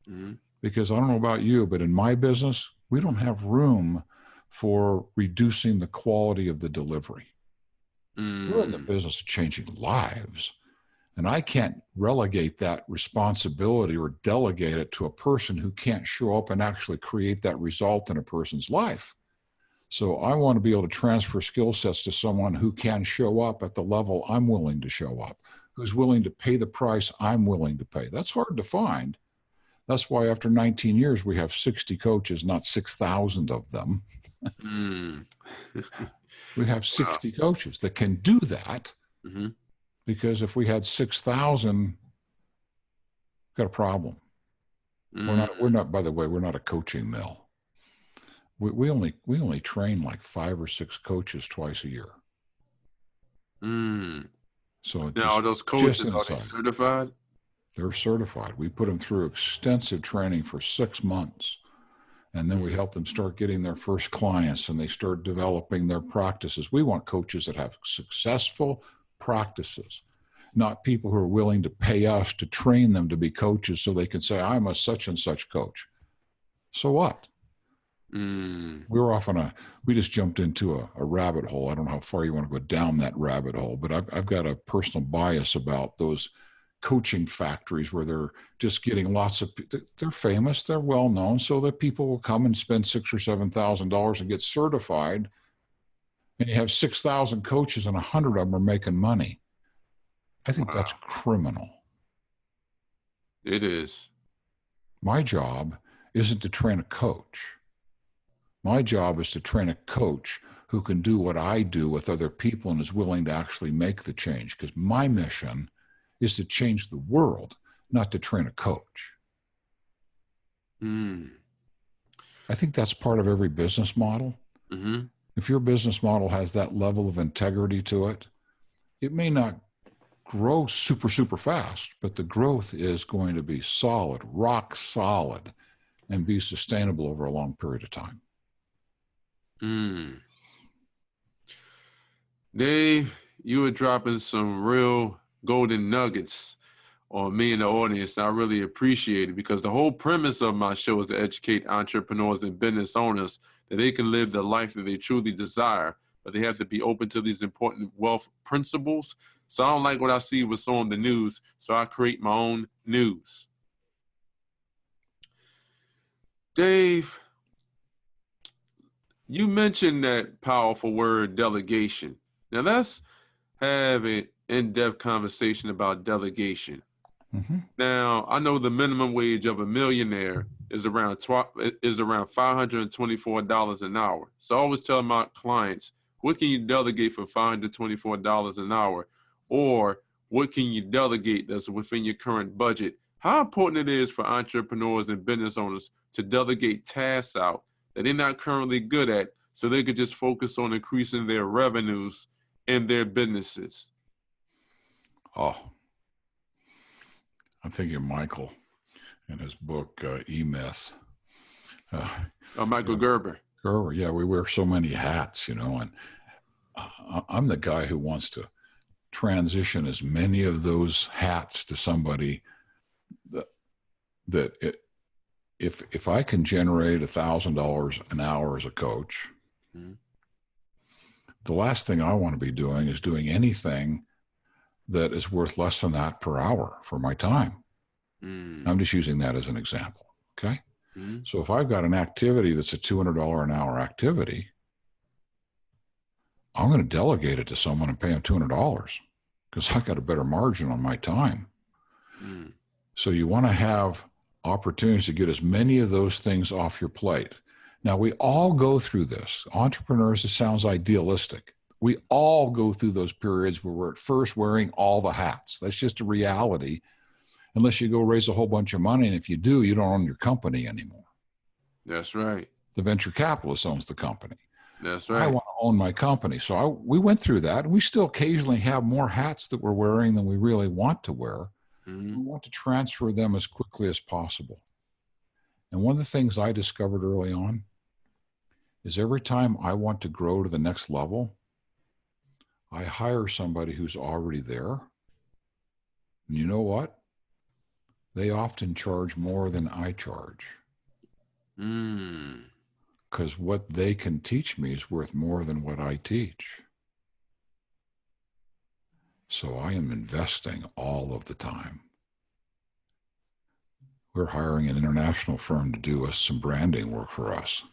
Mm-hmm. Because I don't know about you, but in my business, we don't have room for reducing the quality of the delivery. We're in the business of changing lives. And I can't relegate that responsibility or delegate it to a person who can't show up and actually create that result in a person's life. So I want to be able to transfer skill sets to someone who can show up at the level I'm willing to show up, who's willing to pay the price I'm willing to pay. That's hard to find. That's why after 19 years, we have 60 coaches, not 6,000 of them. We have 60 coaches that can do that. Mm-hmm. Because if we had 6,000, got a problem. We're not, by the way, we're not a coaching mill. We only train like 5 or 6 coaches twice a year. So now, are those coaches, are they certified? They're certified. We put them through extensive training for 6 months. And then we help them start getting their first clients, and they start developing their practices. We want coaches that have successful practices, not people who are willing to pay us to train them to be coaches so they can say, I'm a such and such coach. So what? We just jumped into a rabbit hole. I don't know how far you want to go down that rabbit hole, but I've got a personal bias about those coaching factories where they're just getting they're famous, they're well known, so that people will come and spend $6,000 or $7,000 and get certified. And you have 6,000 coaches and 100 of them are making money. I think that's criminal. It is. My job isn't to train a coach. My job is to train a coach who can do what I do with other people and is willing to actually make the change. Because my mission is to change the world, not to train a coach. I think that's part of every business model. Mm-hmm. If your business model has that level of integrity to it, it may not grow super, super fast, but the growth is going to be solid, rock solid, and be sustainable over a long period of time. Dave, you were dropping some real golden nuggets on me and the audience. I really appreciate it, because the whole premise of my show is to educate entrepreneurs and business owners that they can live the life that they truly desire, but they have to be open to these important wealth principles. So I don't like what I see what's on the news, so I create my own news. Dave, you mentioned that powerful word, delegation. Now let's have an in-depth conversation about delegation. Mm-hmm. Now, I know the minimum wage of a millionaire is around $524 an hour. So I always tell my clients, what can you delegate for $524 an hour? Or what can you delegate that's within your current budget? How important it is for entrepreneurs and business owners to delegate tasks out that they're not currently good at, so they could just focus on increasing their revenues in their businesses. Oh, I'm thinking of Michael in his book, E-Myth. Michael Gerber. Gerber, yeah, we wear so many hats, and I'm the guy who wants to transition as many of those hats to somebody if I can generate $1,000 an hour as a coach, the last thing I want to be doing is doing anything that is worth less than that per hour for my time. I'm just using that as an example. Okay. So if I've got an activity that's a $200 an hour activity, I'm going to delegate it to someone and pay them $200 because I got a better margin on my time. So you want to have opportunities to get as many of those things off your plate. Now, we all go through this. Entrepreneurs, it sounds idealistic. We all go through those periods where we're at first wearing all the hats. That's just a reality, unless you go raise a whole bunch of money. And if you do, you don't own your company anymore. That's right. The venture capitalist owns the company. That's right. I want to own my company. So we went through that. We still occasionally have more hats that we're wearing than we really want to wear. We want to transfer them as quickly as possible. And one of the things I discovered early on is every time I want to grow to the next level, I hire somebody who's already there. And you know what? they often charge more than I charge. Because what they can teach me is worth more than what I teach. So I am investing all of the time. We're hiring an international firm to do us some branding work for us.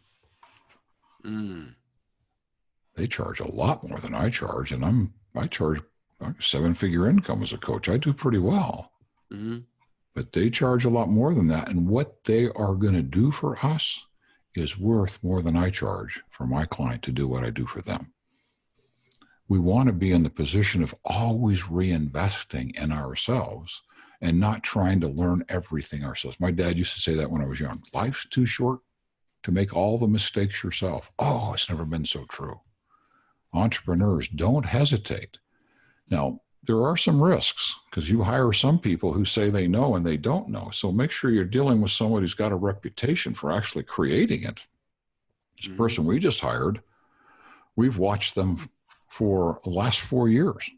They charge a lot more than I charge, and I charge a 7-figure income as a coach. I do pretty well. But they charge a lot more than that. And what they are going to do for us is worth more than I charge for my client to do what I do for them. We want to be in the position of always reinvesting in ourselves and not trying to learn everything ourselves. My dad used to say that when I was young. Life's too short to make all the mistakes yourself. Oh, it's never been so true. Entrepreneurs, don't hesitate. Now, there are some risks because you hire some people who say they know and they don't know. So make sure you're dealing with someone who's got a reputation for actually creating it. This person we just hired, we've watched them for the last 4 years.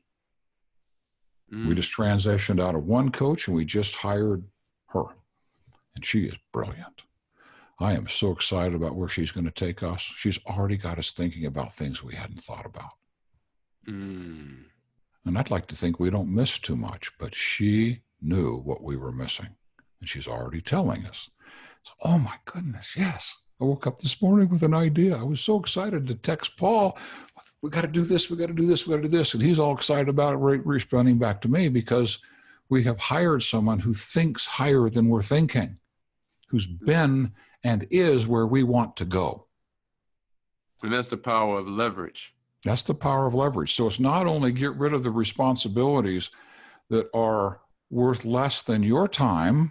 We just transitioned out of one coach and we just hired her. And she is brilliant. I am so excited about where she's going to take us. She's already got us thinking about things we hadn't thought about. And I'd like to think we don't miss too much, but she knew what we were missing. And she's already telling us. So, oh my goodness, yes. I woke up this morning with an idea. I was so excited to text Paul. We got to do this, we got to do this, we got to do this. And he's all excited about it, responding back to me because we have hired someone who thinks higher than we're thinking, who's been and is where we want to go. And that's the power of leverage. That's the power of leverage. So it's not only get rid of the responsibilities that are worth less than your time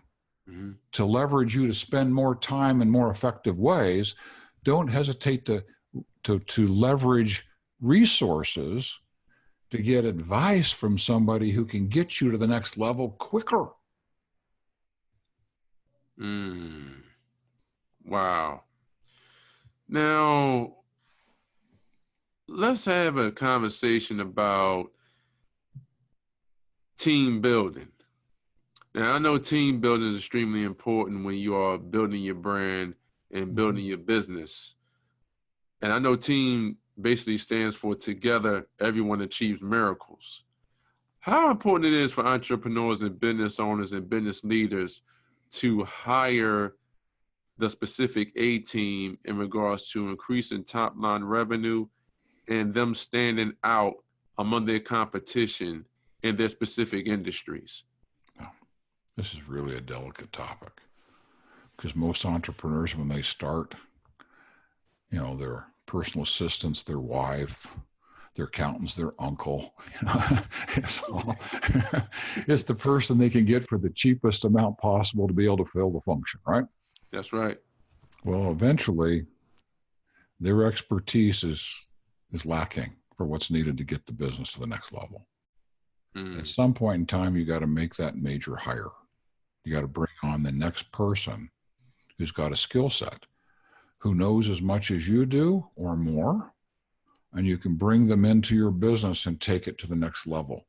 to leverage you to spend more time in more effective ways. Don't hesitate to leverage resources to get advice from somebody who can get you to the next level quicker. Wow. Now, let's have a conversation about team building. Now, I know team building is extremely important when you are building your brand and building your business. And I know team basically stands for together, everyone achieves miracles. How important it is for entrepreneurs and business owners and business leaders to hire the specific A team in regards to increasing top line revenue and them standing out among their competition in their specific industries? This is really a delicate topic because most entrepreneurs, when they start, their personal assistants, their wife, their accountants, their uncle, it's the person they can get for the cheapest amount possible to be able to fill the function, right? That's right. Well, eventually their expertise is lacking for what's needed to get the business to the next level. At some point in time, you got to make that major hire. You got to bring on the next person who's got a skill set, who knows as much as you do or more, and you can bring them into your business and take it to the next level.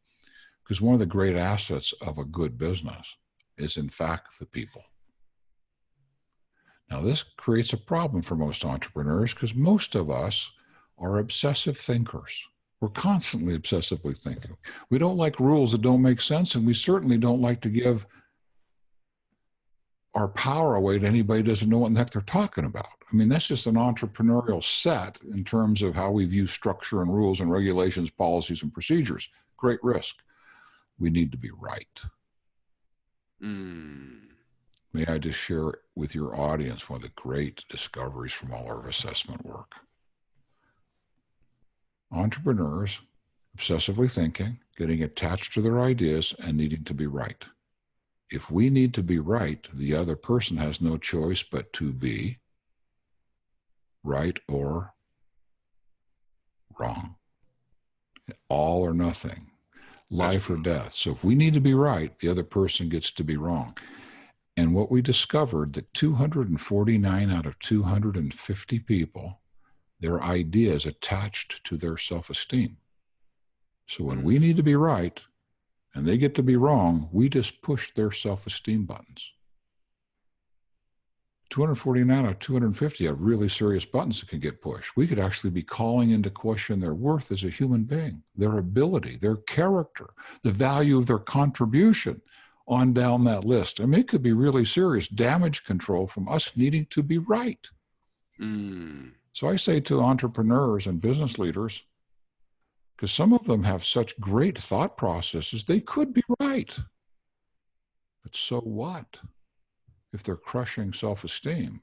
Because one of the great assets of a good business is, in fact, the people. Now, this creates a problem for most entrepreneurs because most of us are obsessive thinkers. We're constantly obsessively thinking. We don't like rules that don't make sense, and we certainly don't like to give our power away to anybody who doesn't know what the heck they're talking about. I mean, that's just an entrepreneurial set in terms of how we view structure and rules and regulations, policies, and procedures. Great risk. We need to be right. May I just share with your audience one of the great discoveries from all our assessment work. Entrepreneurs, obsessively thinking, getting attached to their ideas, and needing to be right. If we need to be right, the other person has no choice but to be right or wrong. All or nothing, life or death. So if we need to be right, the other person gets to be wrong. And what we discovered that 249 out of 250 people, their ideas attached to their self-esteem. So when we need to be right, and they get to be wrong, we just push their self-esteem buttons. 249 out of 250 have really serious buttons that can get pushed. We could actually be calling into question their worth as a human being, their ability, their character, the value of their contribution on down that list. I mean, it could be really serious damage control from us needing to be right. So I say to entrepreneurs and business leaders, because some of them have such great thought processes, they could be right. But so what if they're crushing self-esteem?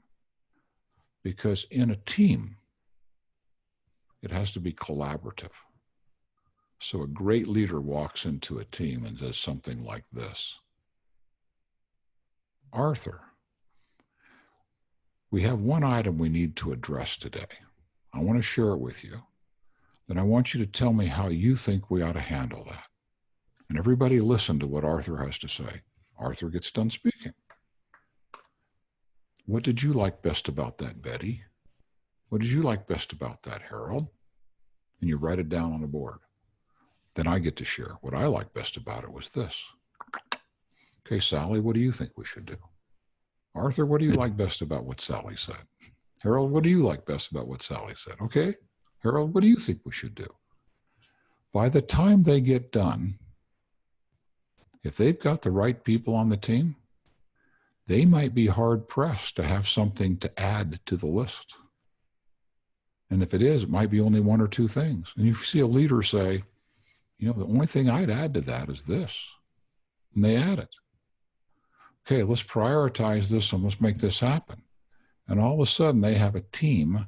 Because in a team, it has to be collaborative. So a great leader walks into a team and does something like this. Arthur, we have one item we need to address today. I want to share it with you. Then I want you to tell me how you think we ought to handle that. And everybody listen to what Arthur has to say. Arthur gets done speaking. What did you like best about that, Betty? What did you like best about that, Harold? And you write it down on the board. Then I get to share. What I like best about it was this. Okay, Sally, what do you think we should do? Arthur, what do you like best about what Sally said? Harold, what do you like best about what Sally said? Okay, Harold, what do you think we should do? By the time they get done, if they've got the right people on the team, they might be hard-pressed to have something to add to the list. And if it is, it might be only one or two things. And you see a leader say, you know, the only thing I'd add to that is this. And they add it. Okay, let's prioritize this and let's make this happen. And all of a sudden, they have a team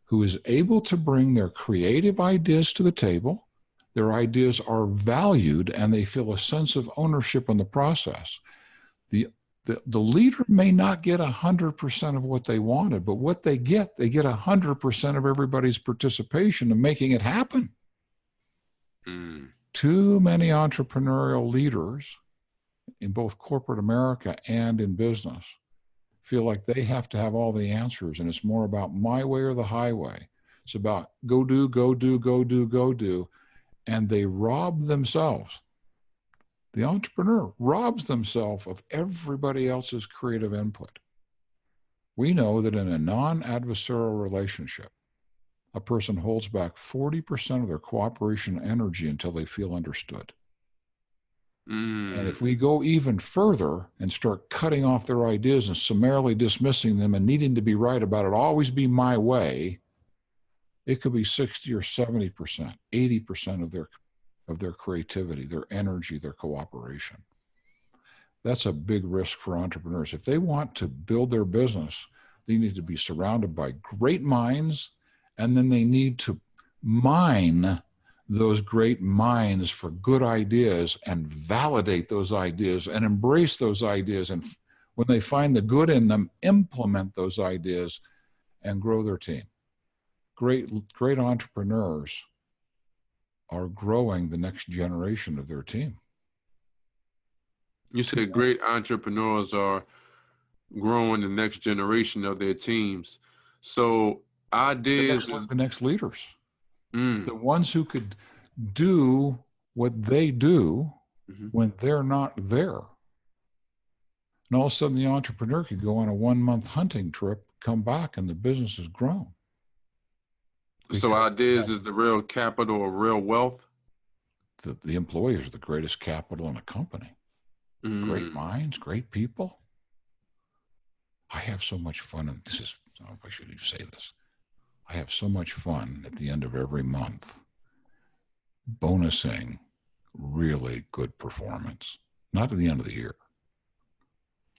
who is able to bring their creative ideas to the table. Their ideas are valued, and they feel a sense of ownership in the process. The leader may not get 100% of what they wanted, but what they get 100% of everybody's participation in making it happen. Too many entrepreneurial leaders in both corporate America and in business feel like they have to have all the answers, and it's more about my way or the highway. It's about go do, go do, go do, go do, and they rob themselves. The entrepreneur robs themselves of everybody else's creative input. We know that in a non-adversarial relationship, a person holds back 40% of their cooperation energy until they feel understood. And if we go even further and start cutting off their ideas and summarily dismissing them and needing to be right about it, always be my way, it could be 60 or 70%, 80% of their creativity, their energy, their cooperation. That's a big risk for entrepreneurs. If they want to build their business, they need to be surrounded by great minds, and then they need to mine those great minds for good ideas and validate those ideas and embrace those ideas. And when they find the good in them, implement those ideas and grow their team. Great entrepreneurs are growing the next generation of their team. You said great entrepreneurs are growing the next generation of their teams. So ideas the next leaders. The ones who could do what they do when they're not there. And all of a sudden the entrepreneur could go on a 1-month hunting trip, come back, and the business has grown. So ideas is the real capital or real wealth? The employees are the greatest capital in a company. Great minds, great people. I have so much fun, and this is, I don't know if I should even say this. I have so much fun at the end of every month bonusing really good performance. Not at the end of the year.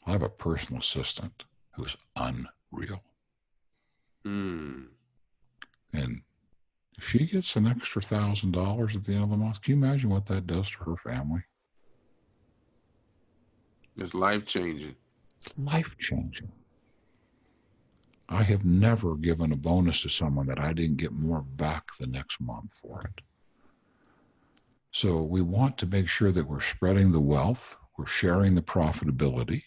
I have a personal assistant who's unreal. And if she gets an extra $1,000 at the end of the month, can you imagine what that does to her family? It's life-changing. Life-changing. I have never given a bonus to someone that I didn't get more back the next month for it. So we want to make sure that we're spreading the wealth, we're sharing the profitability,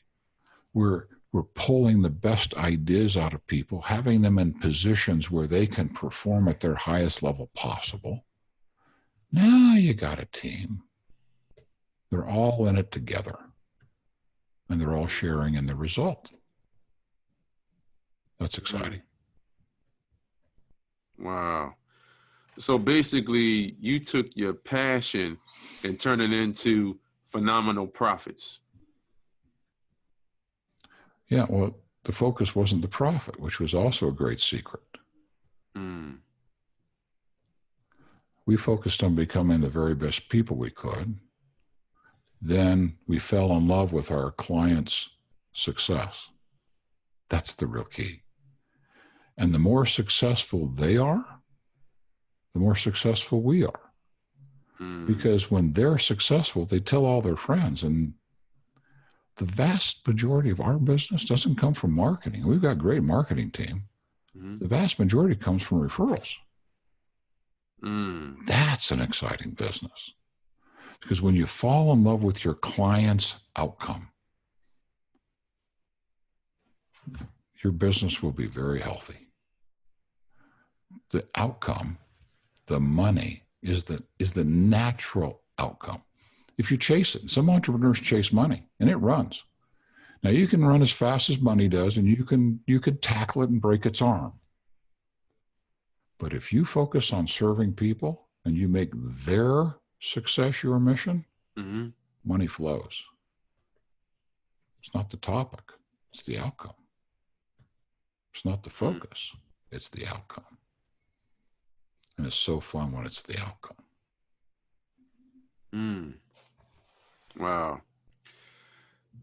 we're pulling the best ideas out of people, having them in positions where they can perform at their highest level possible. Now you got a team. They're all in it together, and they're all sharing in the result. That's exciting. Wow. So basically, you took your passion and turned it into phenomenal profits. Yeah, well, the focus wasn't the profit, which was also a great secret. We focused on becoming the very best people we could. Then we fell in love with our clients' success. That's the real key. And the more successful they are, the more successful we are. Because when they're successful, they tell all their friends. And the vast majority of our business doesn't come from marketing. We've got a great marketing team. The vast majority comes from referrals. That's an exciting business. Because when you fall in love with your client's outcome, your business will be very healthy. The outcome, the money, is the natural outcome. If you chase it, some entrepreneurs chase money, and it runs. Now, you can run as fast as money does, and you could tackle it and break its arm. But if you focus on serving people and you make their success your mission, money flows. It's not the topic, it's the outcome. It's not the focus, it's the outcome. And it's so fun when it's the outcome. Wow.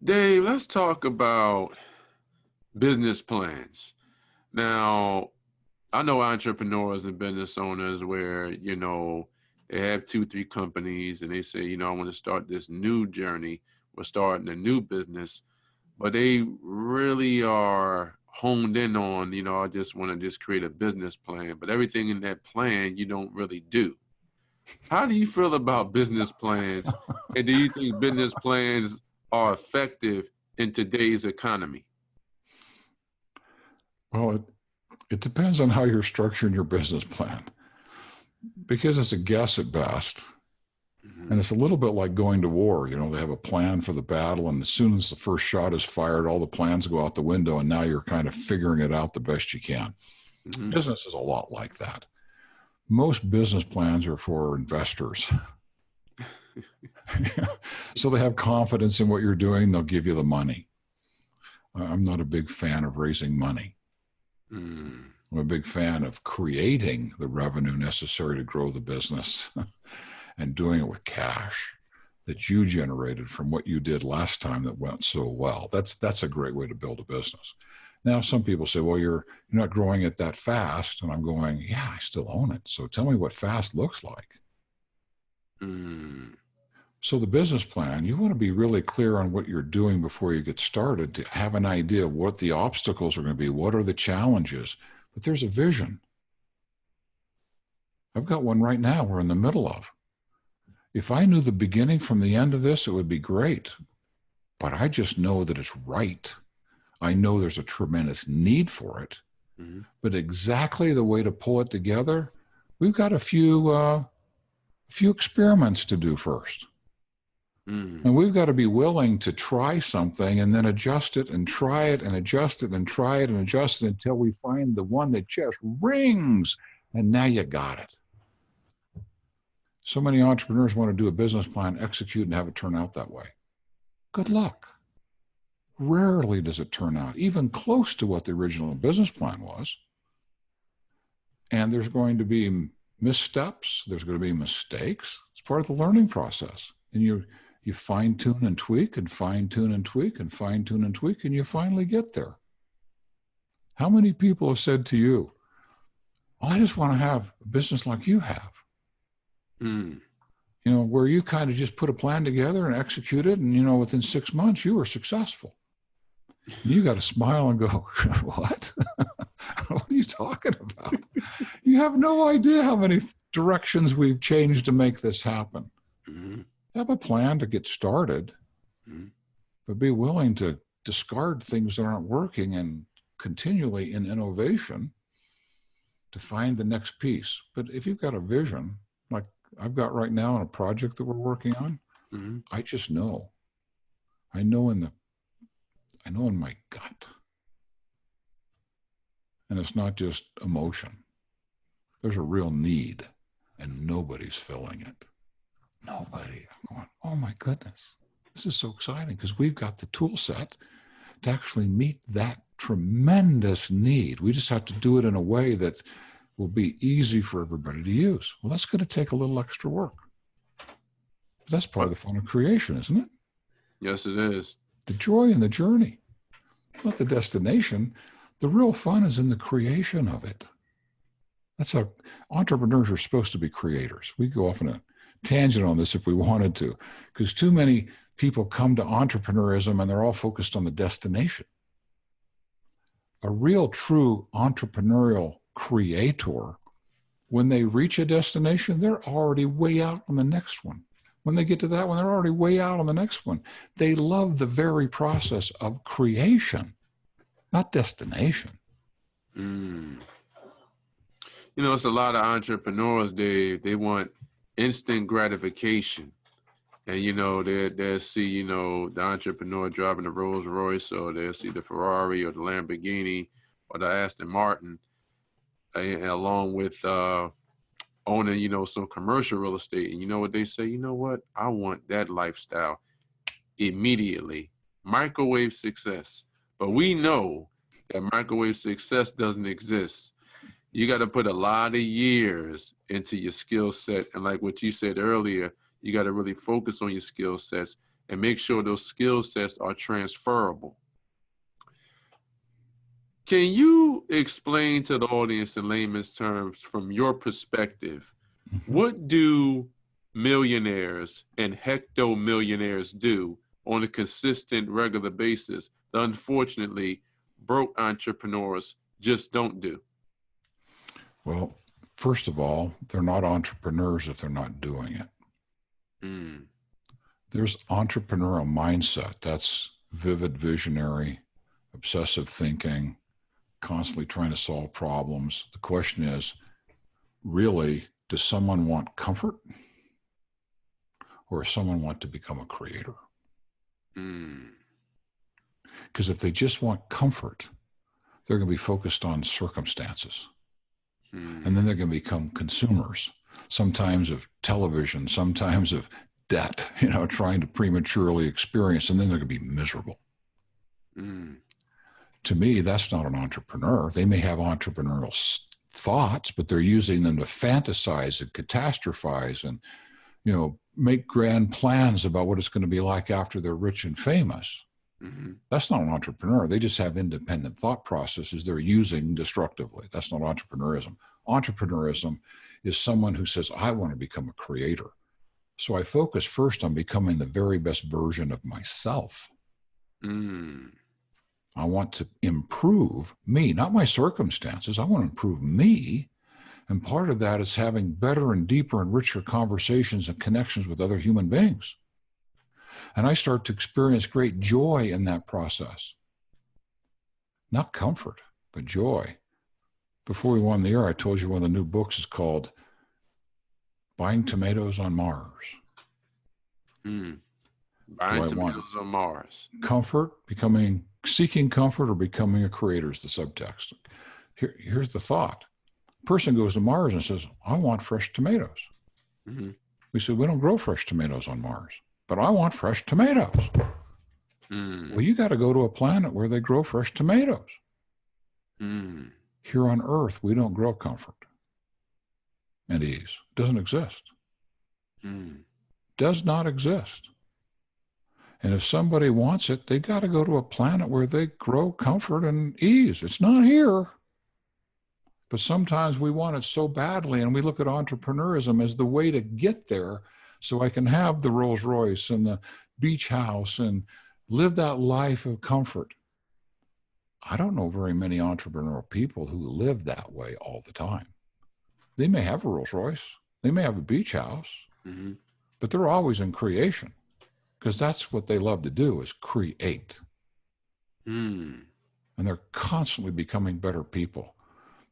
Dave, let's talk about business plans. Now, I know entrepreneurs and business owners where, they have 2-3 companies and they say, I want to start this new journey. We're starting a new business, but they really are honed in on, I just want to create a business plan, but everything in that plan, you don't really do. How do you feel about business plans? And do you think business plans are effective in today's economy? Well, it depends on how you're structuring your business plan, because it's a guess at best. And it's a little bit like going to war. They have a plan for the battle, and as soon as the first shot is fired, all the plans go out the window, and now you're kind of figuring it out the best you can. Business is a lot like that. Most business plans are for investors. So they have confidence in what you're doing. They'll give you the money. I'm not a big fan of raising money. I'm a big fan of creating the revenue necessary to grow the business and doing it with cash that you generated from what you did last time that went so well. That's a great way to build a business. Now, some people say, well, you're not growing it that fast. And I'm going, yeah, I still own it. So tell me what fast looks like. So the business plan, you want to be really clear on what you're doing before you get started to have an idea of what the obstacles are going to be. What are the challenges? But there's a vision. I've got one right now we're in the middle of. If I knew the beginning from the end of this, it would be great. But I just know that it's right. I know there's a tremendous need for it. But exactly the way to pull it together, we've got a few experiments to do first. And we've got to be willing to try something and then adjust it and try it and adjust it and try it and adjust it until we find the one that just rings. And now you got it. So many entrepreneurs want to do a business plan, execute, and have it turn out that way. Good luck. Rarely does it turn out even close to what the original business plan was. And there's going to be missteps. There's going to be mistakes. It's part of the learning process. And you fine-tune and tweak and fine-tune and tweak and fine-tune and tweak, and you finally get there. How many people have said to you, I just want to have a business like you have? Where you kind of just put a plan together and execute it, and, within 6 months, you were successful. And you got to smile and go, what? What are you talking about? You have no idea how many directions we've changed to make this happen. Have a plan to get started, but be willing to discard things that aren't working and continually in innovation to find the next piece. But if you've got a vision, like I've got right now on a project that we're working on, Mm-hmm. I just know. I know in my gut. And it's not just emotion. There's a real need, and nobody's filling it. Nobody. I'm going, oh my goodness. This is so exciting because we've got the tool set to actually meet that tremendous need. We just have to do it in a way that will be easy for everybody to use. Well, that's going to take a little extra work. But that's part of the fun of creation, isn't it? Yes, it is. The joy in the journey, not the destination. The real fun is in the creation of it. That's how entrepreneurs are supposed to be creators. We go off on a tangent on this if we wanted to, because too many people come to entrepreneurism and they're all focused on the destination. A real true entrepreneurial creator, when they reach a destination, they're already way out on the next one. When they get to that one, they're already way out on the next one. They love the very process of creation, not destination. Mm. You know, it's a lot of entrepreneurs, they want instant gratification. And, you know, they'll see, you know, the entrepreneur driving the Rolls Royce, or they'll see the Ferrari or the Lamborghini or the Aston Martin, and along with owning, you know, some commercial real estate. And you know what they say? You know what? I want that lifestyle immediately. Microwave success. But we know that microwave success doesn't exist. You got to put a lot of years into your skill set. And like what you said earlier, you got to really focus on your skill sets and make sure those skill sets are transferable. Can you explain to the audience in layman's terms, from your perspective, what do millionaires and hecto-millionaires do on a consistent, regular basis that unfortunately broke entrepreneurs just don't do? Well, first of all, they're not entrepreneurs if they're not doing it. Mm. There's entrepreneurial mindset. That's vivid, visionary, obsessive thinking, constantly trying to solve problems. The question is, really, does someone want comfort, or does someone want to become a creator? Because if they just want comfort, they're going to be focused on circumstances. And then they're going to become consumers, sometimes of television, sometimes of debt, you know, trying to prematurely experience, and then they're going to be miserable. To me, that's not an entrepreneur. They may have entrepreneurial thoughts, but they're using them to fantasize and catastrophize and, you know, make grand plans about what it's going to be like after they're rich and famous. That's not an entrepreneur. They just have independent thought processes they're using destructively. That's not entrepreneurism. Entrepreneurism is someone who says, I want to become a creator. So I focus first on becoming the very best version of myself. I want to improve me, not my circumstances. I want to improve me. And part of that is having better and deeper and richer conversations and connections with other human beings. And I start to experience great joy in that process. Not comfort, but joy. Before we won the air, I told you one of the new books is called Buying Tomatoes on Mars. Buying tomatoes on Mars. Comfort, seeking comfort, or becoming a creator is the subtext. Here's the thought. A person goes to Mars and says, I want fresh tomatoes. We said, we don't grow fresh tomatoes on Mars, but I want fresh tomatoes. Well, you got to go to a planet where they grow fresh tomatoes. Here on Earth, we don't grow comfort and ease. It doesn't exist. Does not exist. And if somebody wants it, they got to go to a planet where they grow comfort and ease. It's not here. But sometimes we want it so badly, and we look at entrepreneurism as the way to get there so I can have the Rolls Royce and the beach house and live that life of comfort. I don't know very many entrepreneurial people who live that way all the time. They may have a Rolls Royce, they may have a beach house, but they're always in creation, because that's what they love to do, is create. And they're constantly becoming better people.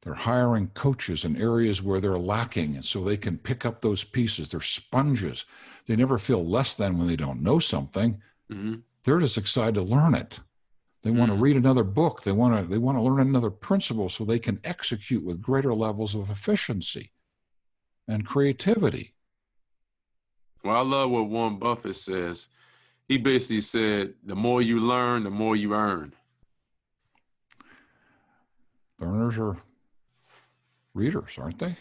They're hiring coaches in areas where they're lacking, and so they can pick up those pieces. They're sponges. They never feel less than when they don't know something. Mm-hmm. They're just excited to learn it. They want to read another book. They want to learn another principle so they can execute with greater levels of efficiency and creativity. Well, I love what Warren Buffett says. He basically said, the more you learn, the more you earn. Learners are readers, aren't they?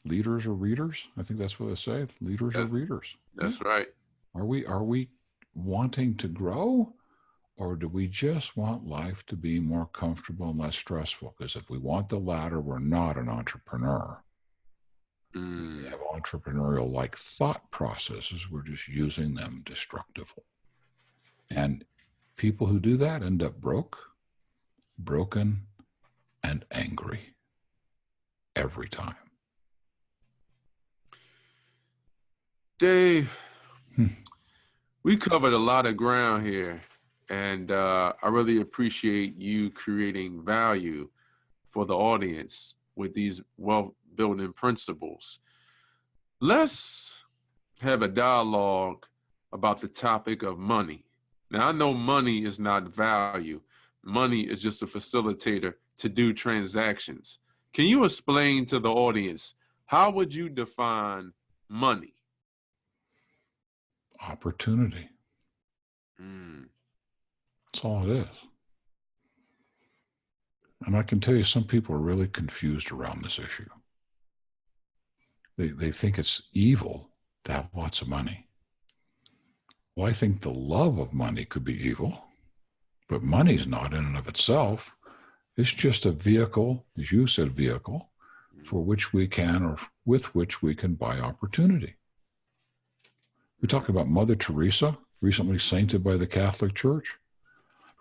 Leaders are readers. I think that's what they say. Leaders are readers. That's right. Are we wanting to grow, or do we just want life to be more comfortable and less stressful? Because if we want the latter, we're not an entrepreneur. We have entrepreneurial-like thought processes. We're just using them destructively. And people who do that end up broken, and angry every time. Dave, we covered a lot of ground here, and I really appreciate you creating value for the audience with these wealth-building principles. Let's have a dialogue about the topic of money. Now, I know money is not value. Money is just a facilitator to do transactions. Can you explain to the audience, how would you define money? Opportunity. That's all it is. And I can tell you, some people are really confused around this issue. They think it's evil to have lots of money. Well, I think the love of money could be evil, but money's not in and of itself. It's just a vehicle, as you said, vehicle, for which we can, or with which we can buy opportunity. We talk about Mother Teresa, recently sainted by the Catholic Church,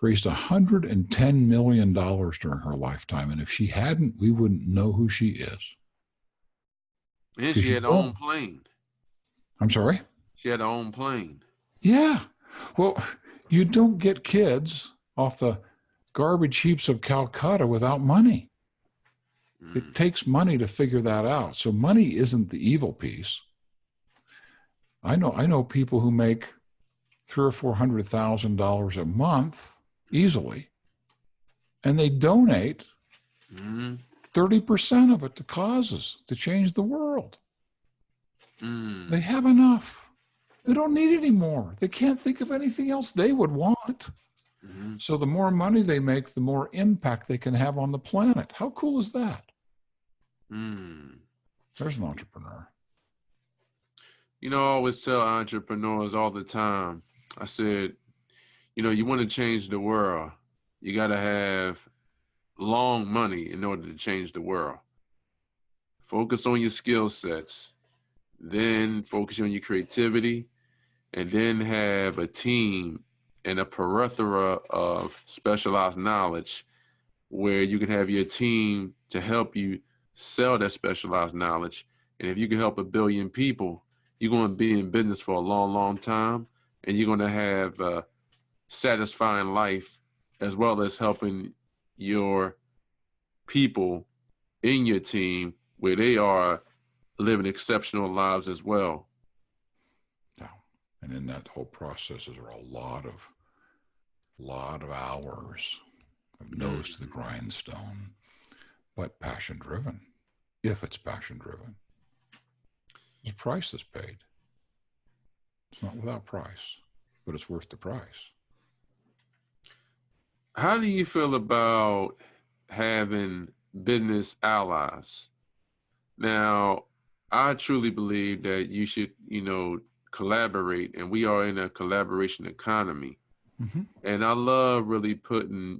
raised $110 million during her lifetime. And if she hadn't, we wouldn't know who she is. And she had her own plane. I'm sorry? She had her own plane. Yeah. Well, you don't get kids off the garbage heaps of Calcutta without money. It takes money to figure that out. So money isn't the evil piece. I know people who make $300,000 or $400,000 a month easily, and they donate 30% of it to causes to change the world. They have enough. They don't need any more. They can't think of anything else they would want. So the more money they make, the more impact they can have on the planet. How cool is that? There's an entrepreneur. You know, I always tell entrepreneurs all the time, I said, you know, you want to change the world, you got to have long money in order to change the world. Focus on your skill sets, then focus on your creativity, and then have a team and a plethora of specialized knowledge where you can have your team to help you sell that specialized knowledge. And if you can help 1 billion people, you're going to be in business for a long, long time, and you're going to have a satisfying life, as well as helping your people in your team where they are living exceptional lives as well. Yeah. And in that whole process is a lot of hours of nose to the grindstone, but passion driven. If it's passion driven, the price is paid. It's not without price, but it's worth the price. How do you feel about having business allies? Now, I truly believe that you should, collaborate, and we are in a collaboration economy. And I love really putting,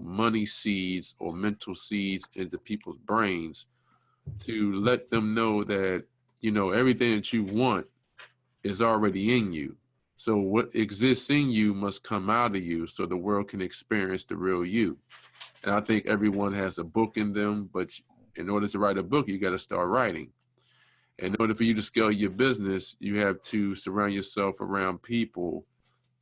money seeds or mental seeds into people's brains to let them know that, everything that you want is already in you. So what exists in you must come out of you so the world can experience the real you. And I think everyone has a book in them, but in order to write a book, you got to start writing. In order for you to scale your business, you have to surround yourself around people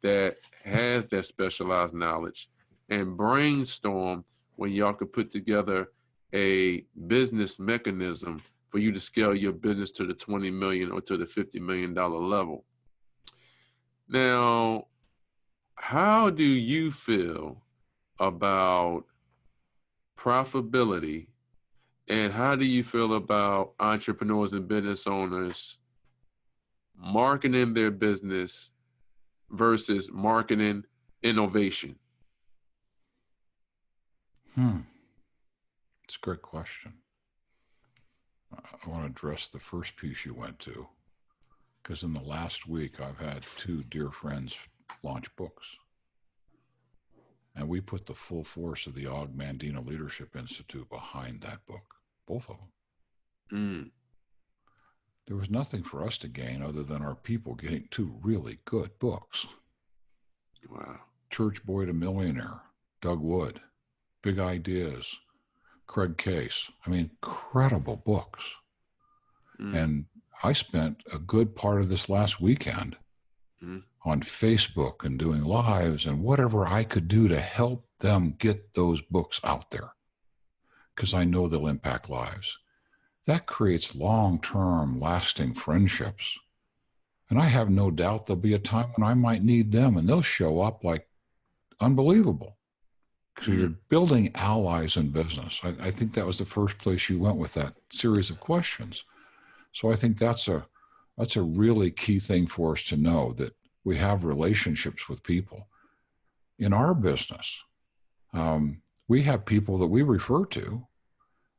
that has that specialized knowledge and brainstorm when y'all could put together a business mechanism for you to scale your business to the 20 million or to the $50 million level. Now, how do you feel about profitability, and how do you feel about entrepreneurs and business owners marketing their business versus marketing innovation? It's a great question. I want to address the first piece you went to, because in the last week, I've had two dear friends launch books. And we put the full force of the Og Mandino Leadership Institute behind that book, both of them. There was nothing for us to gain other than our people getting two really good books. Wow. Church Boy to Millionaire, Doug Wood, Big Ideas, Craig Case. I mean, incredible books. And I spent a good part of this last weekend on Facebook and doing lives and whatever I could do to help them get those books out there, because I know they'll impact lives. That creates long-term, lasting friendships. And I have no doubt there'll be a time when I might need them, and they'll show up like unbelievable. So you're building allies in business. I think that was the first place you went with that series of questions. So I think that's a really key thing for us to know, that we have relationships with people. In our business, we have people that we refer to,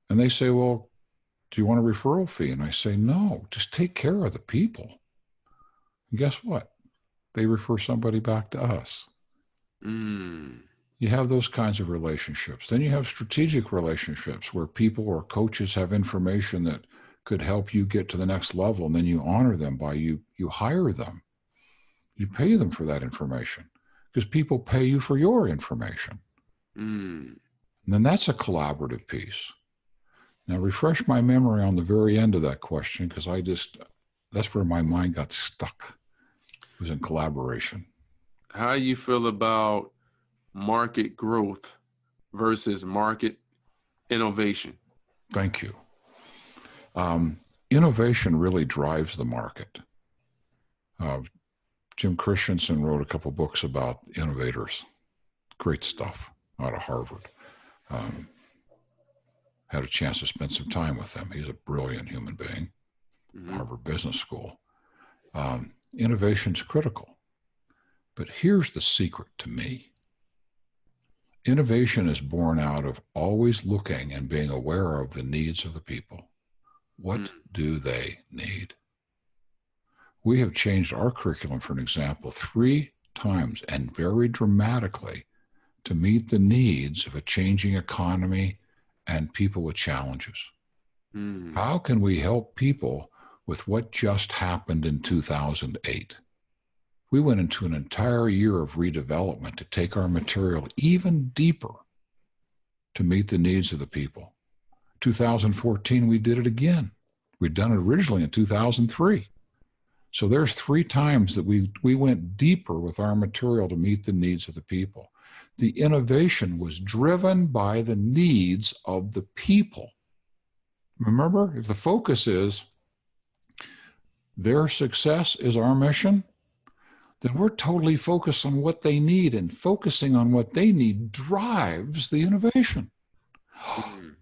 and they say, well, do you want a referral fee? And I say, no, just take care of the people. And guess what? They refer somebody back to us. You have those kinds of relationships. Then you have strategic relationships where people or coaches have information that could help you get to the next level, and then you honor them by you hire them. You pay them for that information, because people pay you for your information. And then that's a collaborative piece. Now, refresh my memory on the very end of that question, because that's where my mind got stuck. It was in collaboration. How you feel about market growth versus market innovation? Thank you. Innovation really drives the market. Jim Christensen wrote a couple books about innovators. Great stuff out of Harvard. Had a chance to spend some time with him. He's a brilliant human being, Harvard Business School. Innovation's critical. But here's the secret to me. Innovation is born out of always looking and being aware of the needs of the people. What do they need? We have changed our curriculum, for an example, 3 times and very dramatically to meet the needs of a changing economy and people with challenges. How can we help people with what just happened in 2008? We went into an entire year of redevelopment to take our material even deeper to meet the needs of the people. 2014, we did it again. We'd done it originally in 2003. So there's 3 times that we went deeper with our material to meet the needs of the people. The innovation was driven by the needs of the people. Remember, if the focus is their success is our mission, then we're totally focused on what they need, and focusing on what they need drives the innovation.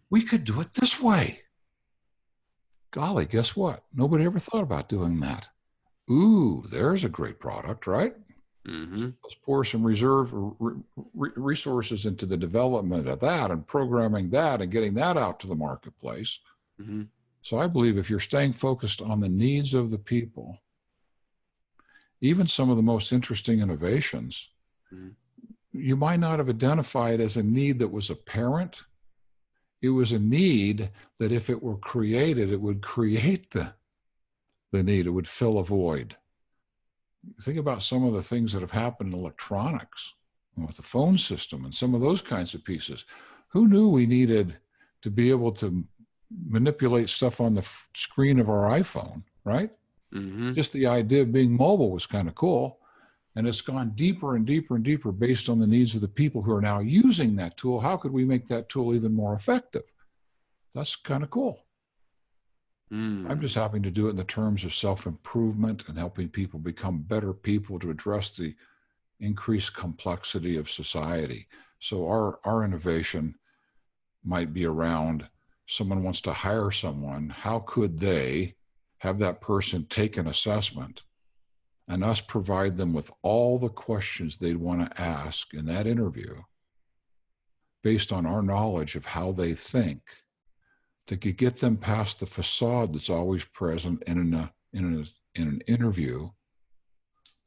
We could do it this way. Golly, guess what? Nobody ever thought about doing that. Ooh, there's a great product, right? Let's pour some resources into the development of that and programming that and getting that out to the marketplace. So I believe if you're staying focused on the needs of the people, even some of the most interesting innovations, you might not have identified as a need that was apparent. It was a need that if it were created, it would create the need. It would fill a void. Think about some of the things that have happened in electronics with the phone system and some of those kinds of pieces. Who knew we needed to be able to manipulate stuff on the screen of our iPhone, right? Just the idea of being mobile was kind of cool. And it's gone deeper and deeper and deeper based on the needs of the people who are now using that tool. How could we make that tool even more effective? That's kind of cool. I'm just having to do it in the terms of self-improvement and helping people become better people to address the increased complexity of society. So our innovation might be around someone wants to hire someone. How could they have that person take an assessment and us provide them with all the questions they'd want to ask in that interview based on our knowledge of how they think, that could get them past the facade that's always present in an interview.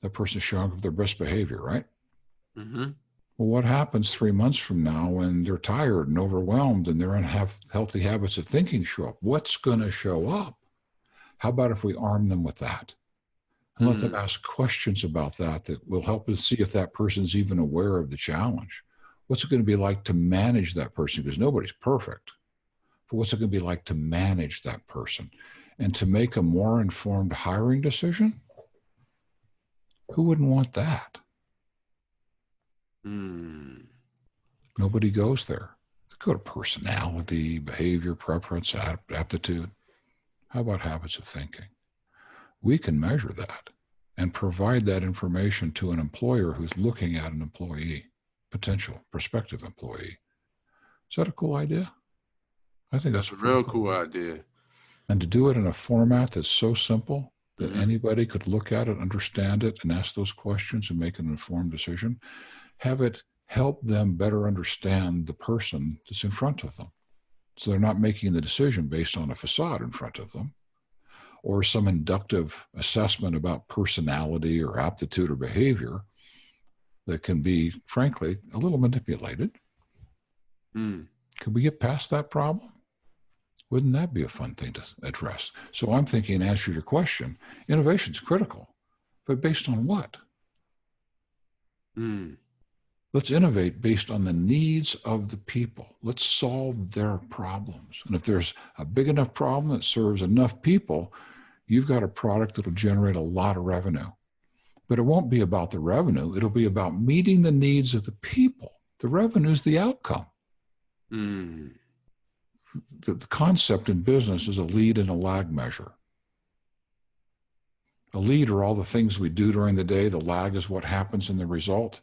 That person's showing up their best behavior, right? Mm-hmm. Well, what happens 3 months from now when they're tired and overwhelmed and their unhealthy habits of thinking show up? What's going to show up? How about if we arm them with that and let them ask questions about that will help us see if that person's even aware of the challenge? What's it going to be like to manage that person? Because nobody's perfect. But what's it going to be like to manage that person and to make a more informed hiring decision? Who wouldn't want that? Nobody goes there. They go to personality, behavior, preference, aptitude. How about habits of thinking? We can measure that and provide that information to an employer who's looking at an employee, potential prospective employee. Is that a cool idea? I think that's a real cool idea. And to do it in a format that's so simple that anybody could look at it, understand it, and ask those questions and make an informed decision, have it help them better understand the person that's in front of them. So they're not making the decision based on a facade in front of them or some inductive assessment about personality or aptitude or behavior that can be, frankly, a little manipulated. Could we get past that problem? Wouldn't that be a fun thing to address? So I'm thinking, to answer your question, innovation is critical, but based on what? Let's innovate based on the needs of the people. Let's solve their problems. And if there's a big enough problem that serves enough people, you've got a product that'll generate a lot of revenue. But it won't be about the revenue. It'll be about meeting the needs of the people. The revenue is the outcome. The concept in business is a lead and a lag measure. A lead are all the things we do during the day. The lag is what happens in the result.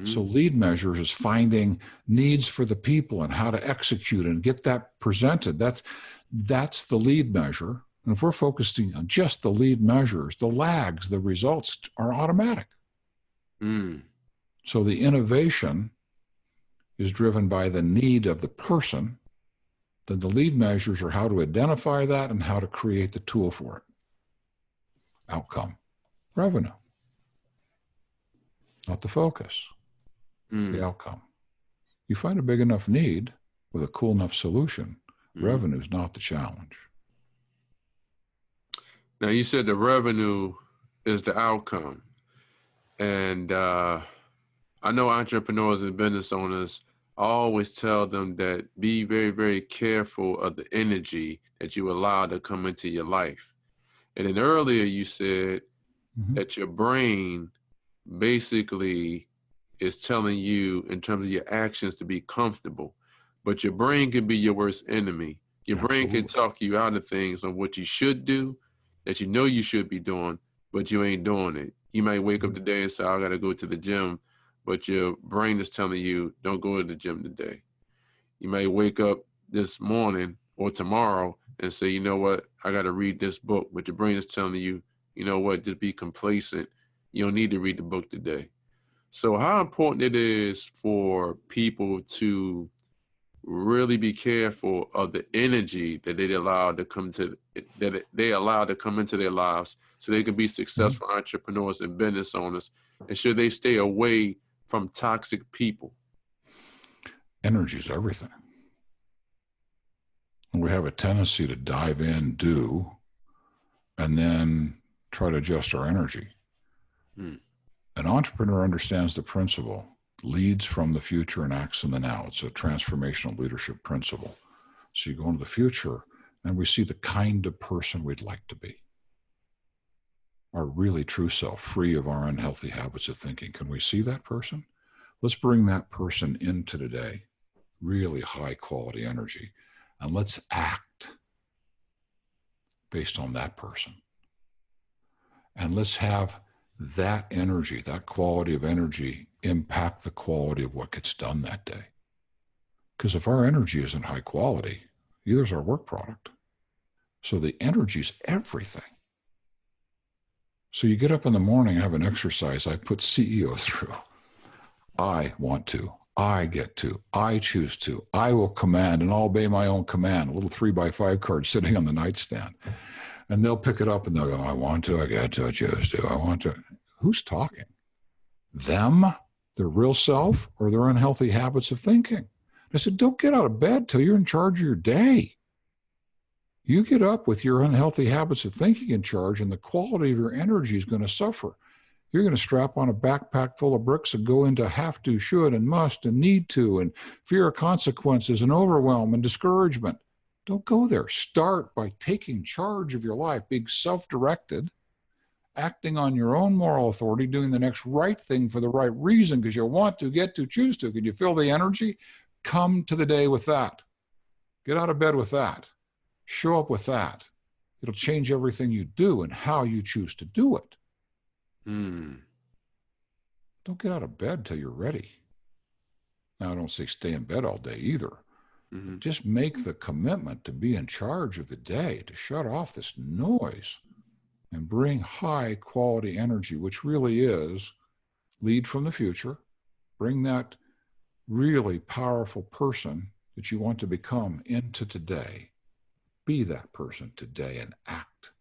So lead measures is finding needs for the people and how to execute and get that presented. That's the lead measure. And if we're focusing on just the lead measures, the lags, the results are automatic. So the innovation is driven by the need of the person. Then the lead measures are how to identify that and how to create the tool for it. Outcome, revenue. Not the focus, the outcome. You find a big enough need with a cool enough solution, revenue is not the challenge. Now, you said the revenue is the outcome. And I know entrepreneurs and business owners, I always tell them that be very, very careful of the energy that you allow to come into your life. And then earlier you said that your brain basically is telling you in terms of your actions to be comfortable, but your brain can be your worst enemy. Your brain can talk you out of things on what you should do, that you know you should be doing, but you ain't doing it. You might wake up today and say, I got to go to the gym, but your brain is telling you, don't go to the gym today. You may wake up this morning or tomorrow and say, you know what, I got to read this book, but your brain is telling you, you know what, just be complacent. You don't need to read the book today. So how important it is for people to really be careful of the energy that they allow to come to into their lives so they can be successful entrepreneurs and business owners, and should they stay away from toxic people? Energy is everything. And we have a tendency to dive in, do, and then try to adjust our energy. An entrepreneur understands the principle, leads from the future and acts in the now. It's a transformational leadership principle. So you go into the future and we see the kind of person we'd like to be. Our really true self, free of our unhealthy habits of thinking. Can we see that person? Let's bring that person into today. Really high quality energy. and let's act based on that person. And let's have that energy, that quality of energy, impact the quality of what gets done that day. Because if our energy isn't high quality, either is our work product. So the energy is everything. So you get up in the morning, have an exercise I put CEOs through. I want to, I get to, I choose to, I will command and I'll obey my own command, a little 3x5 card sitting on the nightstand. And they'll pick it up and they'll go, I want to, I get to, I choose to, I want to. Who's talking? Them, their real self, or their unhealthy habits of thinking? I said, don't get out of bed till you're in charge of your day. You get up with your unhealthy habits of thinking in charge, and the quality of your energy is going to suffer. You're going to strap on a backpack full of bricks and go into have to, should, and must, and need to, and fear of consequences, and overwhelm, and discouragement. Don't go there. Start by taking charge of your life, being self-directed, acting on your own moral authority, doing the next right thing for the right reason because you want to, get to, choose to. Can you feel the energy? Come to the day with that. Get out of bed with that. Show up with that. It'll change everything you do and how you choose to do it. Don't get out of bed till you're ready. Now, I don't say stay in bed all day either. Just make the commitment to be in charge of the day, to shut off this noise and bring high quality energy, which really is lead from the future. Bring that really powerful person that you want to become into today. Be that person today and act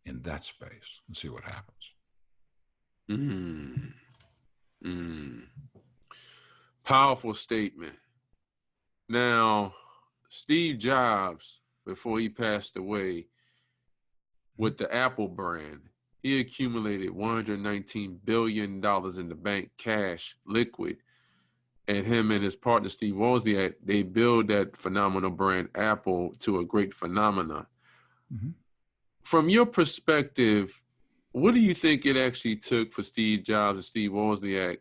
in that space and see what happens. Powerful statement. Now, Steve Jobs, before he passed away, with the Apple brand, he accumulated $119 billion in the bank, cash, liquid. And him and his partner, Steve Wozniak, they build that phenomenal brand, Apple, to a great phenomenon. From your perspective, what do you think it actually took for Steve Jobs and Steve Wozniak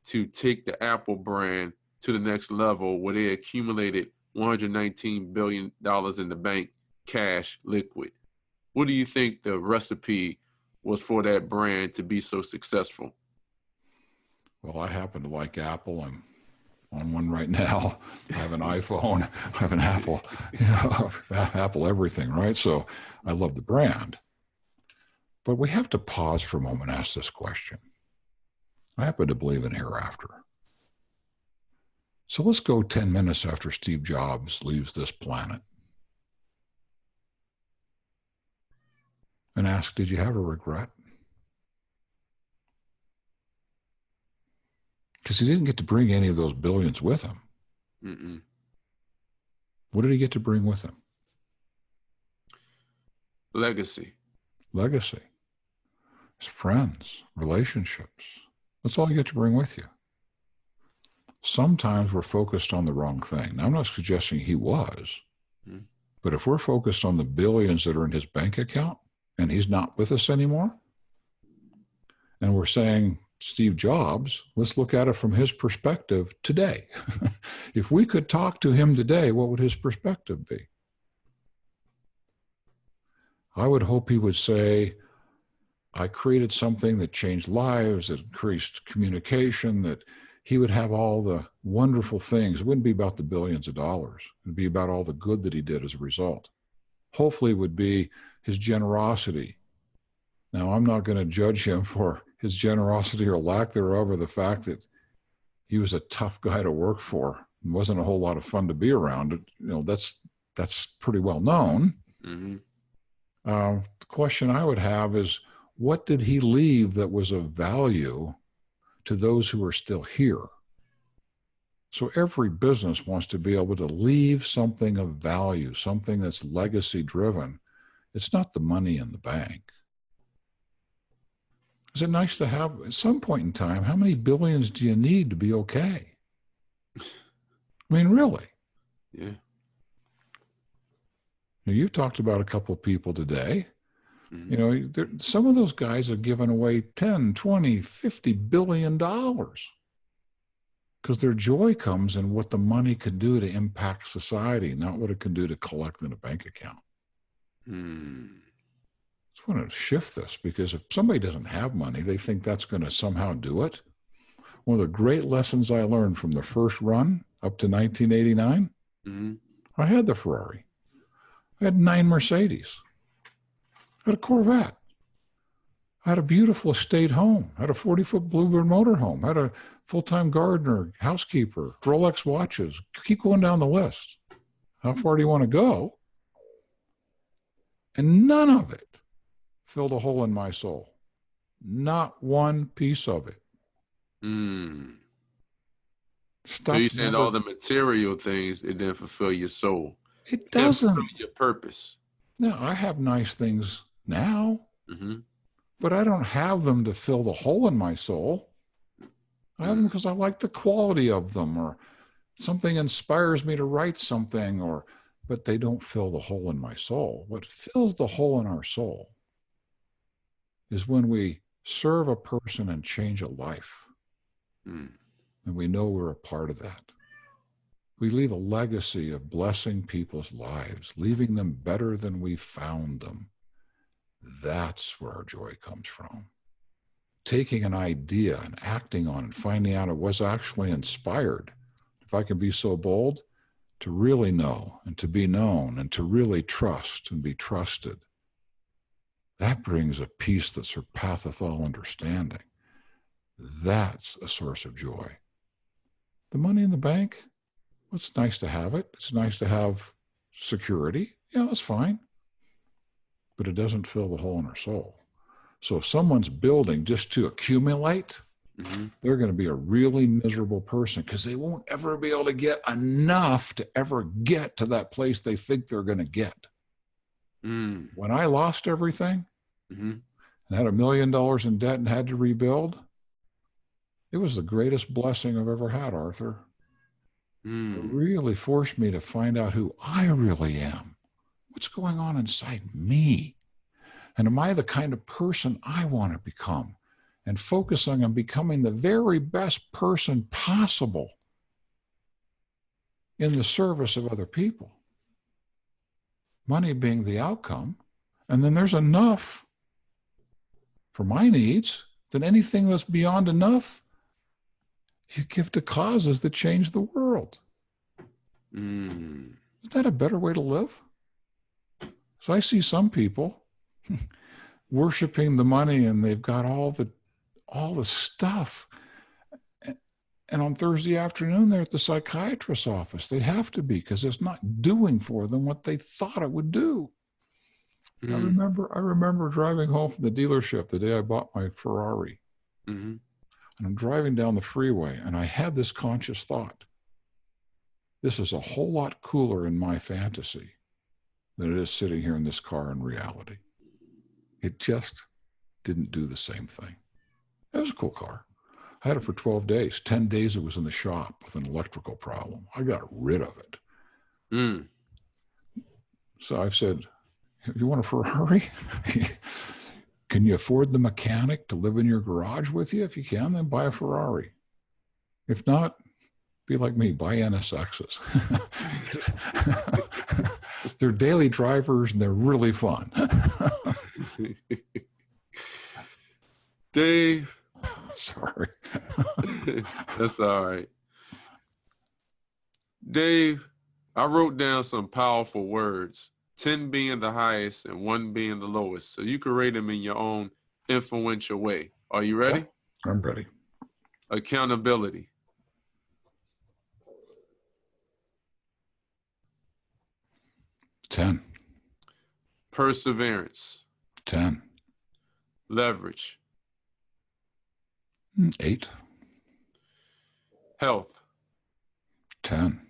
to take the Apple brand to the next level where they accumulated $119 billion in the bank, cash, liquid? What do you think the recipe was for that brand to be so successful? Well, I happen to like Apple. I'm on one right now. I have an iPhone. I have an Apple. Apple everything, right? So I love the brand. But we have to pause for a moment and ask this question. I happen to believe in hereafter. So let's go 10 minutes after Steve Jobs leaves this planet and ask, did you have a regret? Because he didn't get to bring any of those billions with him. What did he get to bring with him? Legacy. Legacy. His friends, relationships. That's all you get to bring with you. Sometimes we're focused on the wrong thing. Now, I'm not suggesting he was, but if we're focused on the billions that are in his bank account and he's not with us anymore, and we're saying, Steve Jobs, let's look at it from his perspective today. If we could talk to him today, what would his perspective be? I would hope he would say, I created something that changed lives, that increased communication, that he would have all the wonderful things. It wouldn't be about the billions of dollars. It would be about all the good that he did as a result. Hopefully it would be his generosity. Now, I'm not going to judge him for his generosity or lack thereof, or the fact that he was a tough guy to work for. It wasn't a whole lot of fun to be around. That's pretty well known. The question I would have is, what did he leave that was of value to those who are still here? So every business wants to be able to leave something of value, something that's legacy driven. It's not the money in the bank. Is it nice to have, at some point in time, how many billions do you need to be okay? I mean, really? Yeah. Now, you've talked about a couple of people today. Some of those guys have given away 10, 20, $50 billion. because their joy comes in what the money could do to impact society, not what it can do to collect in a bank account. I want to shift this, because if somebody doesn't have money, they think that's going to somehow do it. One of the great lessons I learned from the first run up to 1989, I had the Ferrari. I had 9 Mercedes. I had a Corvette. I had a beautiful estate home. I had a 40-foot Bluebird motorhome. I had a full-time gardener, housekeeper, Rolex watches. Keep going down the list. How far do you want to go? And none of it filled a hole in my soul. Not one piece of it. So you're saying all the material things, it didn't fulfill your soul. It doesn't. Your purpose. No, I have nice things now, but I don't have them to fill the hole in my soul. I have them because I like the quality of them, or something inspires me to write something, but they don't fill the hole in my soul. What fills the hole in our soul is when we serve a person and change a life. And we know we're a part of that. We leave a legacy of blessing people's lives, leaving them better than we found them. That's where our joy comes from. Taking an idea and acting on it, finding out it was actually inspired, if I can be so bold, to really know and to be known and to really trust and be trusted. That brings a peace that surpasseth all understanding. That's a source of joy. The money in the bank, well, it's nice to have it. It's nice to have security. Yeah, that's fine. But it doesn't fill the hole in our soul. So if someone's building just to accumulate, they're going to be a really miserable person, because they won't ever be able to get enough to ever get to that place they think they're going to get. When I lost everything and had $1 million in debt and had to rebuild, it was the greatest blessing I've ever had, Arthur. It really forced me to find out who I really am. What's going on inside me? And am I the kind of person I want to become? And focusing on becoming the very best person possible in the service of other people. Money being the outcome. And then there's enough for my needs. Then anything that's beyond enough, you give to causes that change the world. Isn't that a better way to live? So I see some people worshiping the money, and they've got all the stuff. And on Thursday afternoon, they're at the psychiatrist's office. They have to be, because it's not doing for them what they thought it would do. I remember driving home from the dealership the day I bought my Ferrari. And I'm driving down the freeway, and I had this conscious thought. This is a whole lot cooler in my fantasy than it is sitting here in this car in reality. It just didn't do the same thing. It was a cool car. I had it for 12 days. 10 days it was in the shop with an electrical problem. I got rid of it. So I've said, you want a Ferrari? Can you afford the mechanic to live in your garage with you? If you can, then buy a Ferrari. If not, be like me, buy NSXs. They're daily drivers, and they're really fun. Dave. Sorry. That's all right. Dave, I wrote down some powerful words, 10 being the highest and 1 being the lowest. So you can rate them in your own influential way. Are you ready? Yeah, I'm ready. Accountability. Ten. Perseverance. 10. Leverage. 8. Health. 10.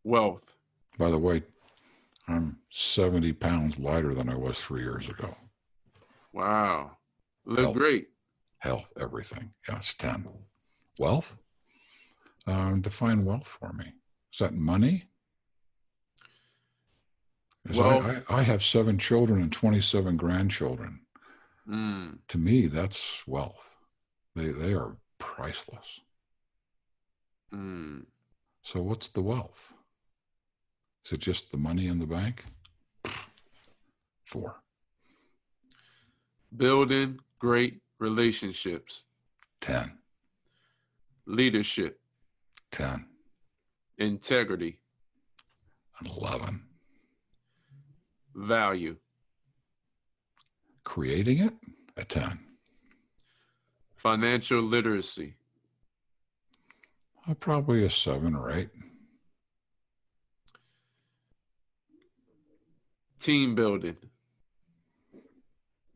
Wealth. By the way, I'm 70 pounds lighter than I was 3 years ago. Wow. Look great. Health, everything. Yeah, it's 10. Wealth? Define wealth for me. Is that money? I have 7 children and 27 grandchildren. To me, that's wealth. They are priceless. Mm. So what's the wealth? Is it just the money in the bank? 4. Building great relationships. 10. Leadership. 10. Integrity. 11. Value. Creating it? A 10. Financial literacy. Probably a 7 or 8. Team building.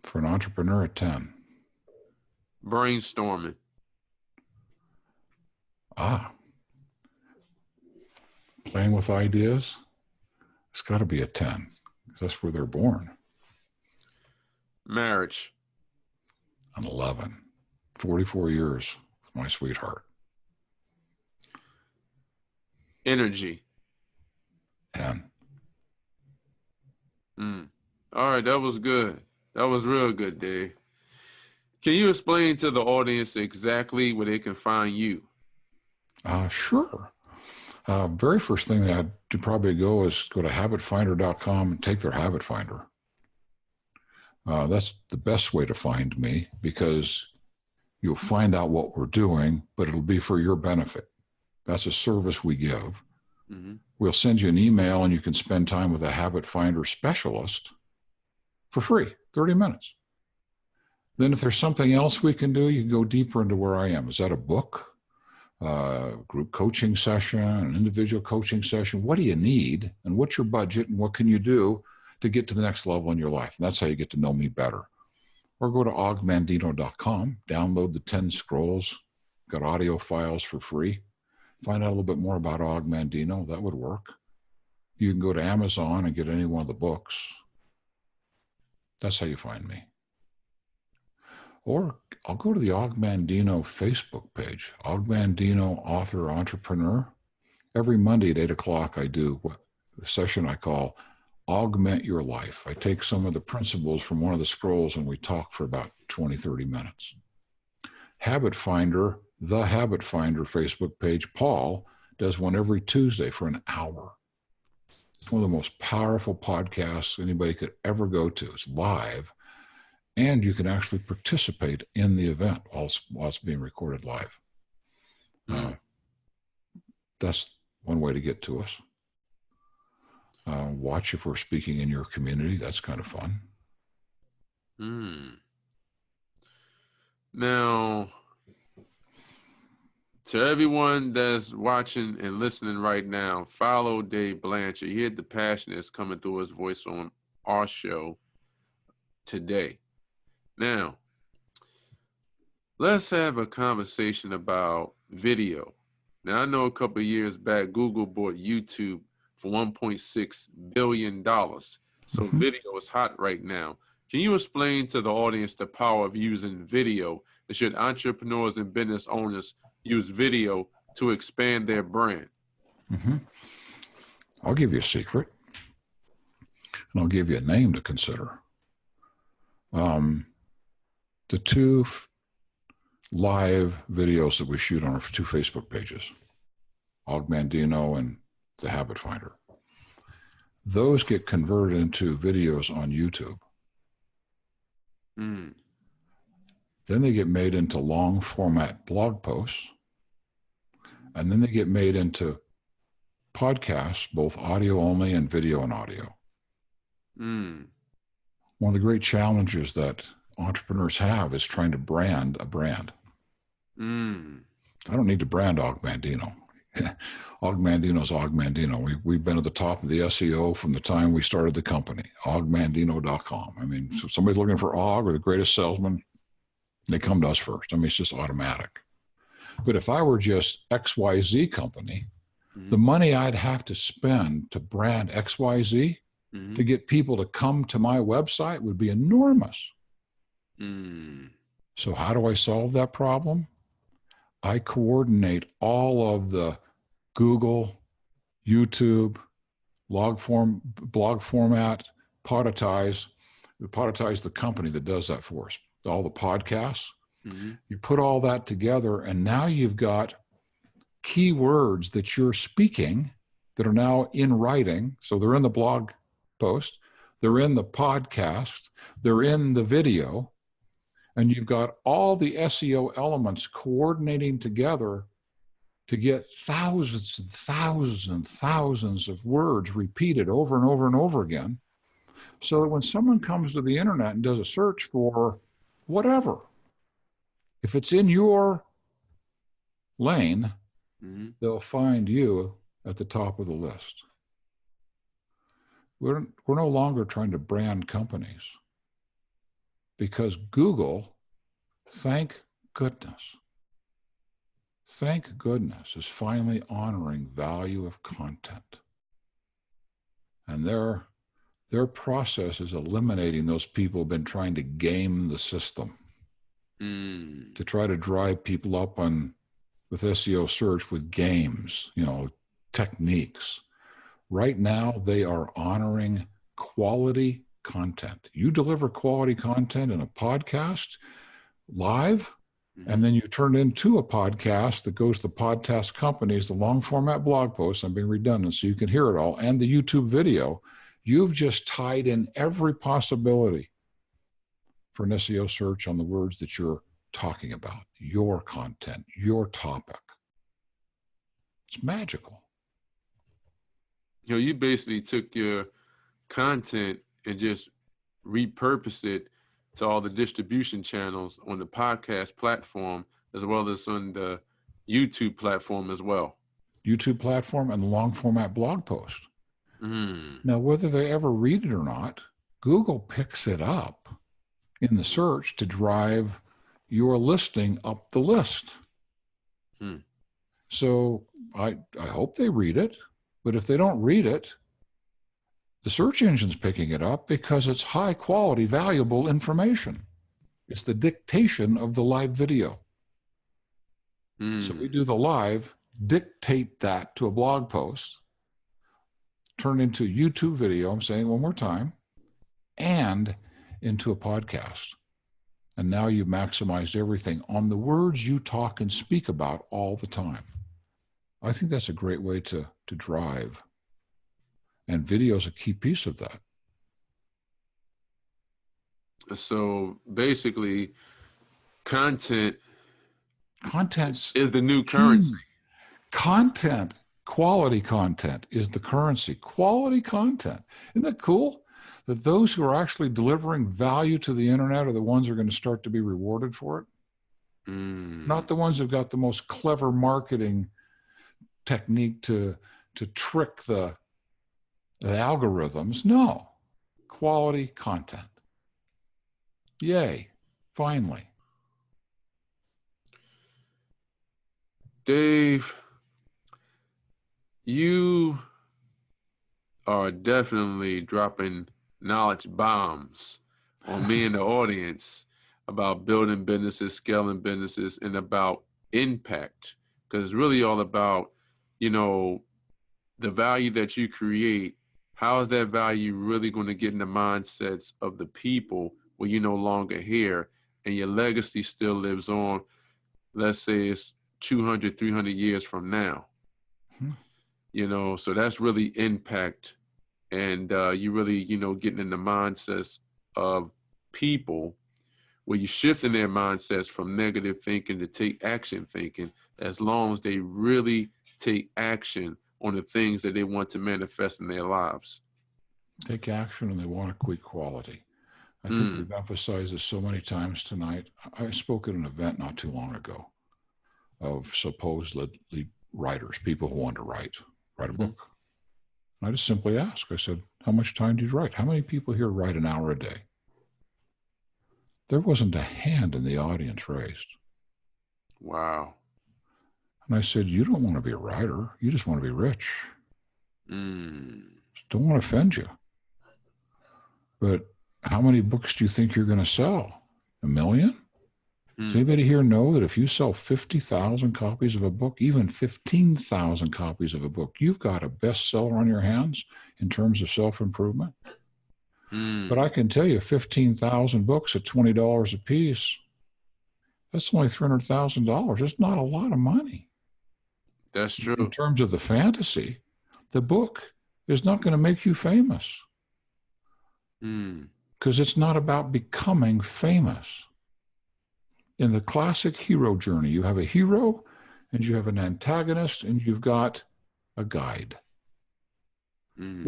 For an entrepreneur, a 10. Brainstorming. Playing with ideas? It's got to be a 10, because that's where they're born. Marriage. An 11. 44 years with my sweetheart. Energy. 10. All right, that was good. That was real good, Dave. Can you explain to the audience exactly where they can find you? Sure. Very first thing that I'd probably go is go to habitfinder.com and take their habit finder. That's the best way to find me, because you'll find out what we're doing, but it'll be for your benefit. That's a service we give. Mm-hmm. We'll send you an email and you can spend time with a habit finder specialist for free, 30 minutes. Then if there's something else we can do, you can go deeper into where I am. Is that a book, group coaching session, an individual coaching session? What do you need, and what's your budget, and what can you do to get to the next level in your life? And that's how you get to know me better. Or go to ogmandino.com, download the 10 scrolls, got audio files for free. Find out a little bit more about Og Mandino. That would work. You can go to Amazon and get any one of the books. That's how you find me. Or I'll go to the Og Mandino Facebook page, Og Mandino Author Entrepreneur. Every Monday at 8 o'clock, I do the session I call Augment Your Life. I take some of the principles from one of the scrolls and we talk for about 20, 30 minutes. Habit Finder, the Habit Finder Facebook page, Paul does one every Tuesday for an hour. It's one of the most powerful podcasts anybody could ever go to. It's live, and you can actually participate in the event while it's being recorded live. That's one way to get to us. Watch if we're speaking in your community. That's kind of fun. Now, to everyone that's watching and listening right now, follow Dave Blanchard. You hear the passion that's coming through his voice on our show today. Now, let's have a conversation about video. Now, I know a couple of years back, Google bought YouTube for $1.6 billion. So video is hot right now. Can you explain to the audience the power of using video? Should entrepreneurs and business owners use video to expand their brand? I'll give you a secret, and I'll give you a name to consider. The 2 live videos that we shoot on our 2 Facebook pages, Og Mandino and the Habit Finder, those get converted into videos on YouTube. Then they get made into long format blog posts, and then they get made into podcasts, both audio only and video and audio. One of the great challenges that entrepreneurs have is trying to brand a brand. I don't need to brand Og Mandino. Og Mandino is Og Mandino. We've been at the top of the SEO from the time we started the company, ogmandino.com. I mean, so somebody's looking for Og or the greatest salesman, they come to us first. I mean, it's just automatic. But if I were just XYZ company, the money I'd have to spend to brand XYZ to get people to come to my website would be enormous. So how do I solve that problem? I coordinate all of the Google, YouTube, blog format, Poditize. Poditize the company that does that for us. All the podcasts. You put all that together, and now you've got keywords that you're speaking that are now in writing. So they're in the blog post, they're in the podcast, they're in the video, and you've got all the SEO elements coordinating together to get thousands and thousands and thousands of words repeated over and over and over again. So that when someone comes to the internet and does a search for whatever, if it's in your lane, they'll find you at the top of the list. We're no longer trying to brand companies because Google, thank goodness, is finally honoring value of content. And their process is eliminating those people who've been trying to game the system to try to drive people up with SEO search with games, techniques. Right now, they are honoring quality content. You deliver quality content in a podcast live, and then you turn it into a podcast that goes to the podcast companies, the long format blog posts, I'm being redundant so you can hear it all, and the YouTube video. You've just tied in every possibility for an SEO search on the words that you're talking about, your content, your topic. It's magical. You basically took your content and just repurposed it to all the distribution channels on the podcast platform, as well as on the YouTube platform as well. YouTube platform and the long format blog post. Now, whether they ever read it or not, Google picks it up in the search to drive your listing up the list. So I hope they read it, but if they don't read it, the search engine's picking it up because it's high quality, valuable information. It's the dictation of the live video. So we do the live, dictate that to a blog post, turn into a YouTube video, I'm saying one more time, and into a podcast. And now you've maximized everything on the words you talk and speak about all the time. I think that's a great way to drive. And video is a key piece of that. So basically, content is the new currency. Content, quality content is the currency. Quality content. Isn't that cool? That those who are actually delivering value to the internet are the ones who are going to start to be rewarded for it. Not the ones who've got the most clever marketing technique to trick the algorithms. No, quality content. Yay, finally. Dave, you are definitely dropping knowledge bombs on me and the audience about building businesses, scaling businesses, and about impact. Because it's really all about, the value that you create. How is that value really going to get in the mindsets of the people when you're no longer here and your legacy still lives on, let's say it's 200, 300 years from now? So that's really impact. And you really, getting in the mindsets of people where you're shifting their mindsets from negative thinking to take action thinking, as long as they really take action on the things that they want to manifest in their lives. Take action and they want equality. I think we've emphasized this so many times tonight. I spoke at an event not too long ago of supposedly writers, people who want to write a book. And I just simply asked, I said, how much time do you write? How many people here write an hour a day? There wasn't a hand in the audience raised. Wow. And I said, you don't want to be a writer. You just want to be rich. Don't want to offend you. But how many books do you think you're going to sell? 1 million? Does anybody here know that if you sell 50,000 copies of a book, even 15,000 copies of a book, you've got a bestseller on your hands in terms of self-improvement? But I can tell you 15,000 books at $20 a piece, that's only $300,000. That's not a lot of money. That's In true. terms of the fantasy, the book is not going to make you famous Mm. because it's not about becoming famous. In the classic hero journey, you have a hero and you have an antagonist and you've got a guide. Mm.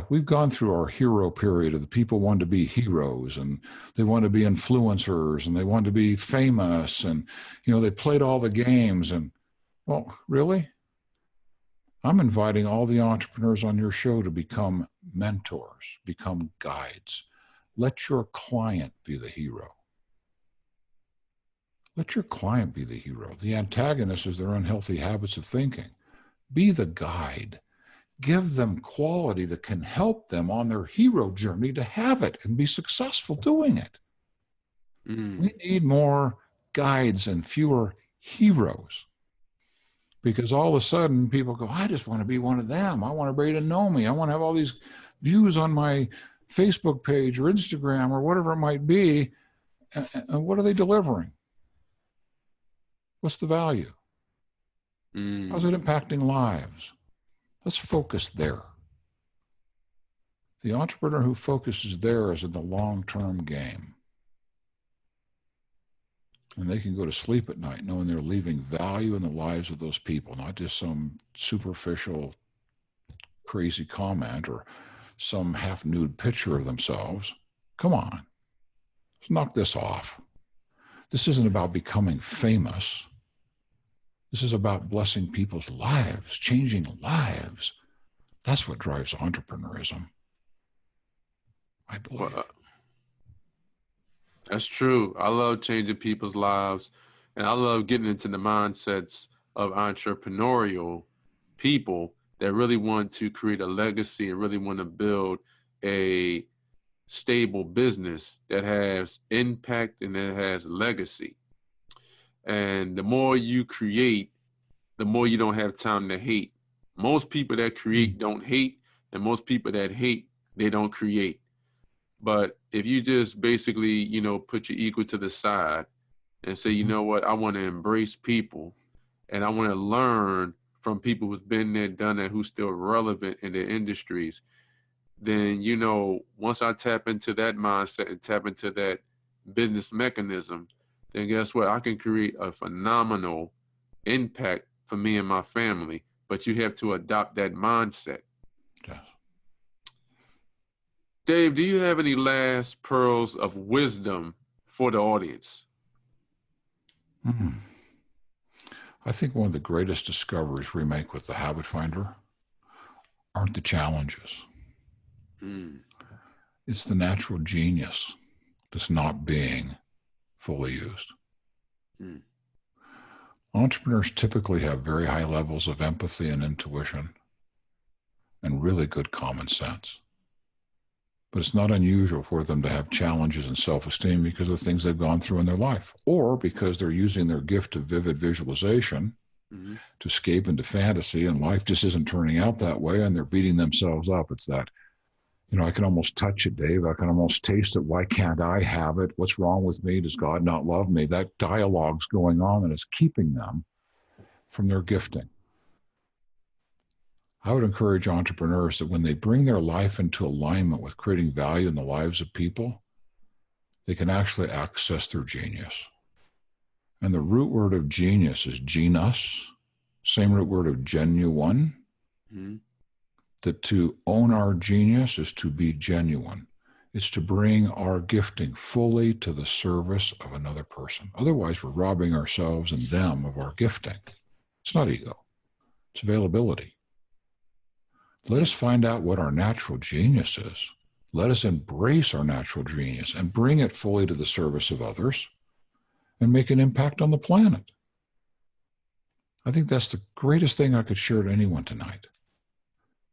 We've gone through our hero period of the people want to be heroes and they want to be influencers and they want to be famous and they played all the games and well, really? I'm inviting all the entrepreneurs on your show to become mentors, become guides. Let your client be the hero. Let your client be the hero. The antagonist is their unhealthy habits of thinking. Be the guide. Give them quality that can help them on their hero journey to have it and be successful doing it. Mm. We need more guides and fewer heroes because all of a sudden people go, I just want to be one of them. I want everybody to know me. I want to have all these views on my Facebook page or Instagram or whatever it might be. And what are they delivering? What's the value? How's it impacting lives? Let's focus there. The entrepreneur who focuses there is in the long-term game. And they can go to sleep at night knowing they're leaving value in the lives of those people, not just some superficial, crazy comment or some half-nude picture of themselves. Come on. Let's knock this off. This isn't about becoming famous. This is about blessing people's lives, changing lives. That's what drives entrepreneurism, I believe. Well, that's true. I love changing people's lives, and I love getting into the mindsets of entrepreneurial people that really want to create a legacy and really want to build a stable business that has impact and that has legacy. And the more you create, the more you don't have time to hate. Most people that create don't hate, and most people that hate, they don't create. But if you just basically, put your ego to the side and say, you know what, I want to embrace people and I want to learn from people who's been there, done it, who's still relevant in their industries, then, once I tap into that mindset and tap into that business mechanism, then guess what? I can create a phenomenal impact for me and my family. But you have to adopt that mindset. Yes. Dave, do you have any last pearls of wisdom for the audience? I think one of the greatest discoveries we make with the Habit Finder aren't the challenges. It's the natural genius that's not being fully used. Entrepreneurs typically have very high levels of empathy and intuition and really good common sense. But it's not unusual for them to have challenges in self-esteem because of things they've gone through in their life, or because they're using their gift of vivid visualization to escape into fantasy, and life just isn't turning out that way, and they're beating themselves up. It's that, I can almost touch it, Dave. I can almost taste it. Why can't I have it? What's wrong with me? Does God not love me? That dialogue's going on, and it's keeping them from their gifting. I would encourage entrepreneurs that when they bring their life into alignment with creating value in the lives of people, they can actually access their genius. And the root word of genius is genus, same root word of genuine. That to own our genius is to be genuine. It's to bring our gifting fully to the service of another person. Otherwise, we're robbing ourselves and them of our gifting. It's not ego. It's availability. Let us find out what our natural genius is. Let us embrace our natural genius and bring it fully to the service of others and make an impact on the planet. I think that's the greatest thing I could share to anyone tonight.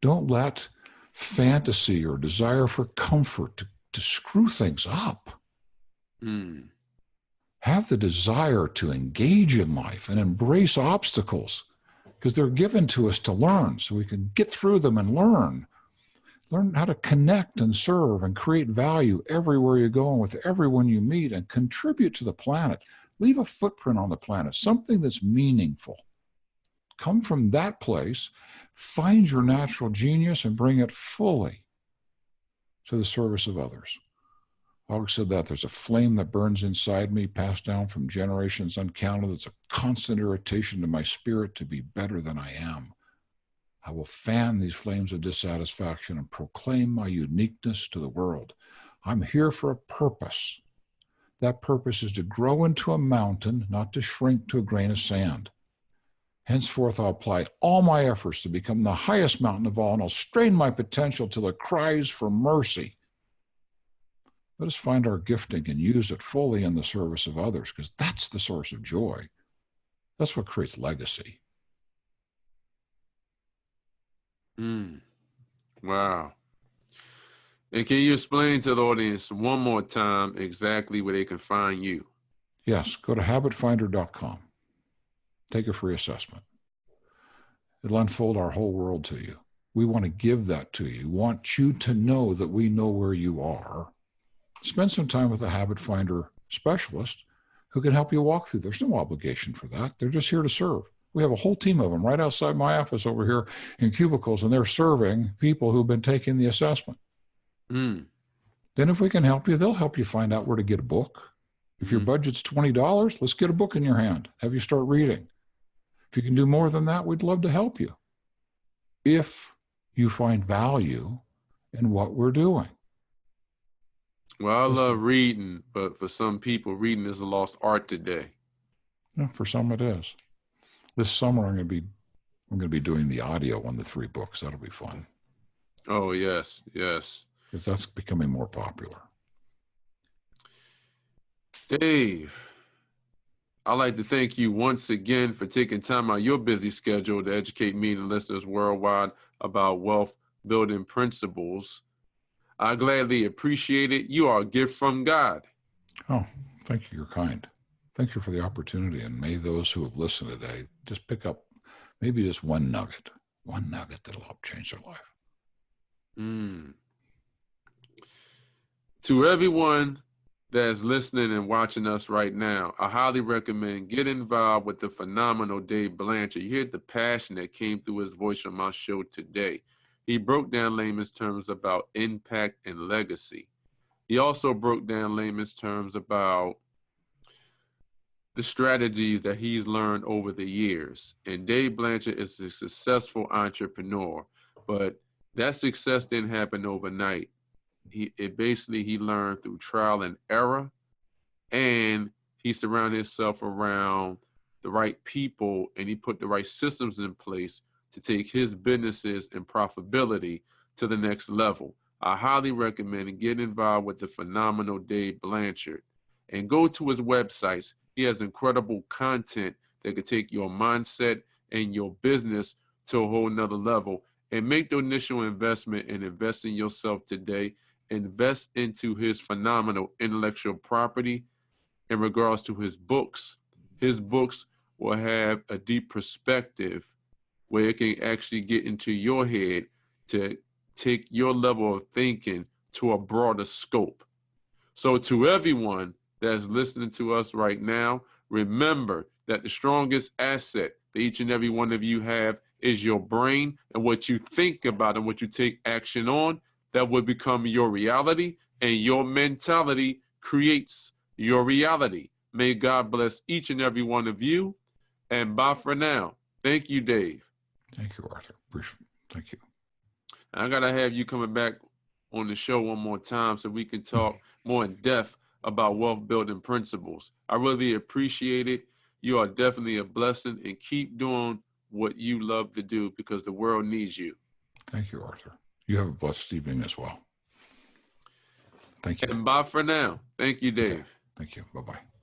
Don't let fantasy or desire for comfort to screw things up. Have the desire to engage in life and embrace obstacles, because they're given to us to learn, so we can get through them and learn how to connect and serve and create value everywhere you go and with everyone you meet, and contribute to the planet. Leave a footprint on the planet, something that's meaningful. Come from that place, find your natural genius, and bring it fully to the service of others. August said that there's a flame that burns inside me, passed down from generations uncounted. It's a constant irritation to my spirit to be better than I am. I will fan these flames of dissatisfaction and proclaim my uniqueness to the world. I'm here for a purpose. That purpose is to grow into a mountain, not to shrink to a grain of sand. Henceforth, I'll apply all my efforts to become the highest mountain of all, and I'll strain my potential till it cries for mercy. Let us find our gifting and use it fully in the service of others, because that's the source of joy. That's what creates legacy. Wow. And can you explain to the audience one more time exactly where they can find you? Yes, go to habitfinder.com. Take a free assessment. It'll unfold our whole world to you. We want to give that to you. We want you to know that we know where you are. Spend some time with a Habit Finder specialist who can help you walk through. There's no obligation for that. They're just here to serve. We have a whole team of them right outside my office over here in cubicles, and they're serving people who've been taking the assessment. Then if we can help you, they'll help you find out where to get a book. If your budget's $20, let's get a book in your hand. Have you start reading. If you can do more than that, we'd love to help you. If you find value in what we're doing. Well, I love reading, but for some people, reading is a lost art today. Yeah, for some it is. This summer, I'm going to be doing the audio on the 3 books. That'll be fun. Oh, yes, yes. Because that's becoming more popular. Dave, I'd like to thank you once again for taking time out of your busy schedule to educate me and the listeners worldwide about wealth building principles. I gladly appreciate it. You are a gift from God. Oh, thank you. You're kind. Thank you for the opportunity. And may those who have listened today just pick up maybe just one nugget that'll help change their life. To everyone that's listening and watching us right now, I highly recommend get involved with the phenomenal Dave Blanchard. You hear the passion that came through his voice on my show today. He broke down layman's terms about impact and legacy. He also broke down layman's terms about the strategies that he's learned over the years. And Dave Blanchard is a successful entrepreneur, but that success didn't happen overnight. He learned through trial and error, and he surrounded himself around the right people, and he put the right systems in place to take his businesses and profitability to the next level. I highly recommend get involved with the phenomenal Dave Blanchard and go to his websites. He has incredible content that could take your mindset and your business to a whole nother level. And make the initial investment and invest in yourself today. Invest into his phenomenal intellectual property in regards to his books. His books will have a deep perspective where it can actually get into your head to take your level of thinking to a broader scope. So to everyone that's listening to us right now, remember that the strongest asset that each and every one of you have is your brain, and what you think about and what you take action on, that will become your reality, and your mentality creates your reality. May God bless each and every one of you, and bye for now. Thank you, Dave. Thank you, Arthur. Thank you. I got to have you coming back on the show one more time so we can talk more in depth about wealth building principles. I really appreciate it. You are definitely a blessing, and keep doing what you love to do because the world needs you. Thank you, Arthur. You have a blessed evening as well. Thank you. And bye for now. Thank you, Dave. Okay. Thank you. Bye-bye.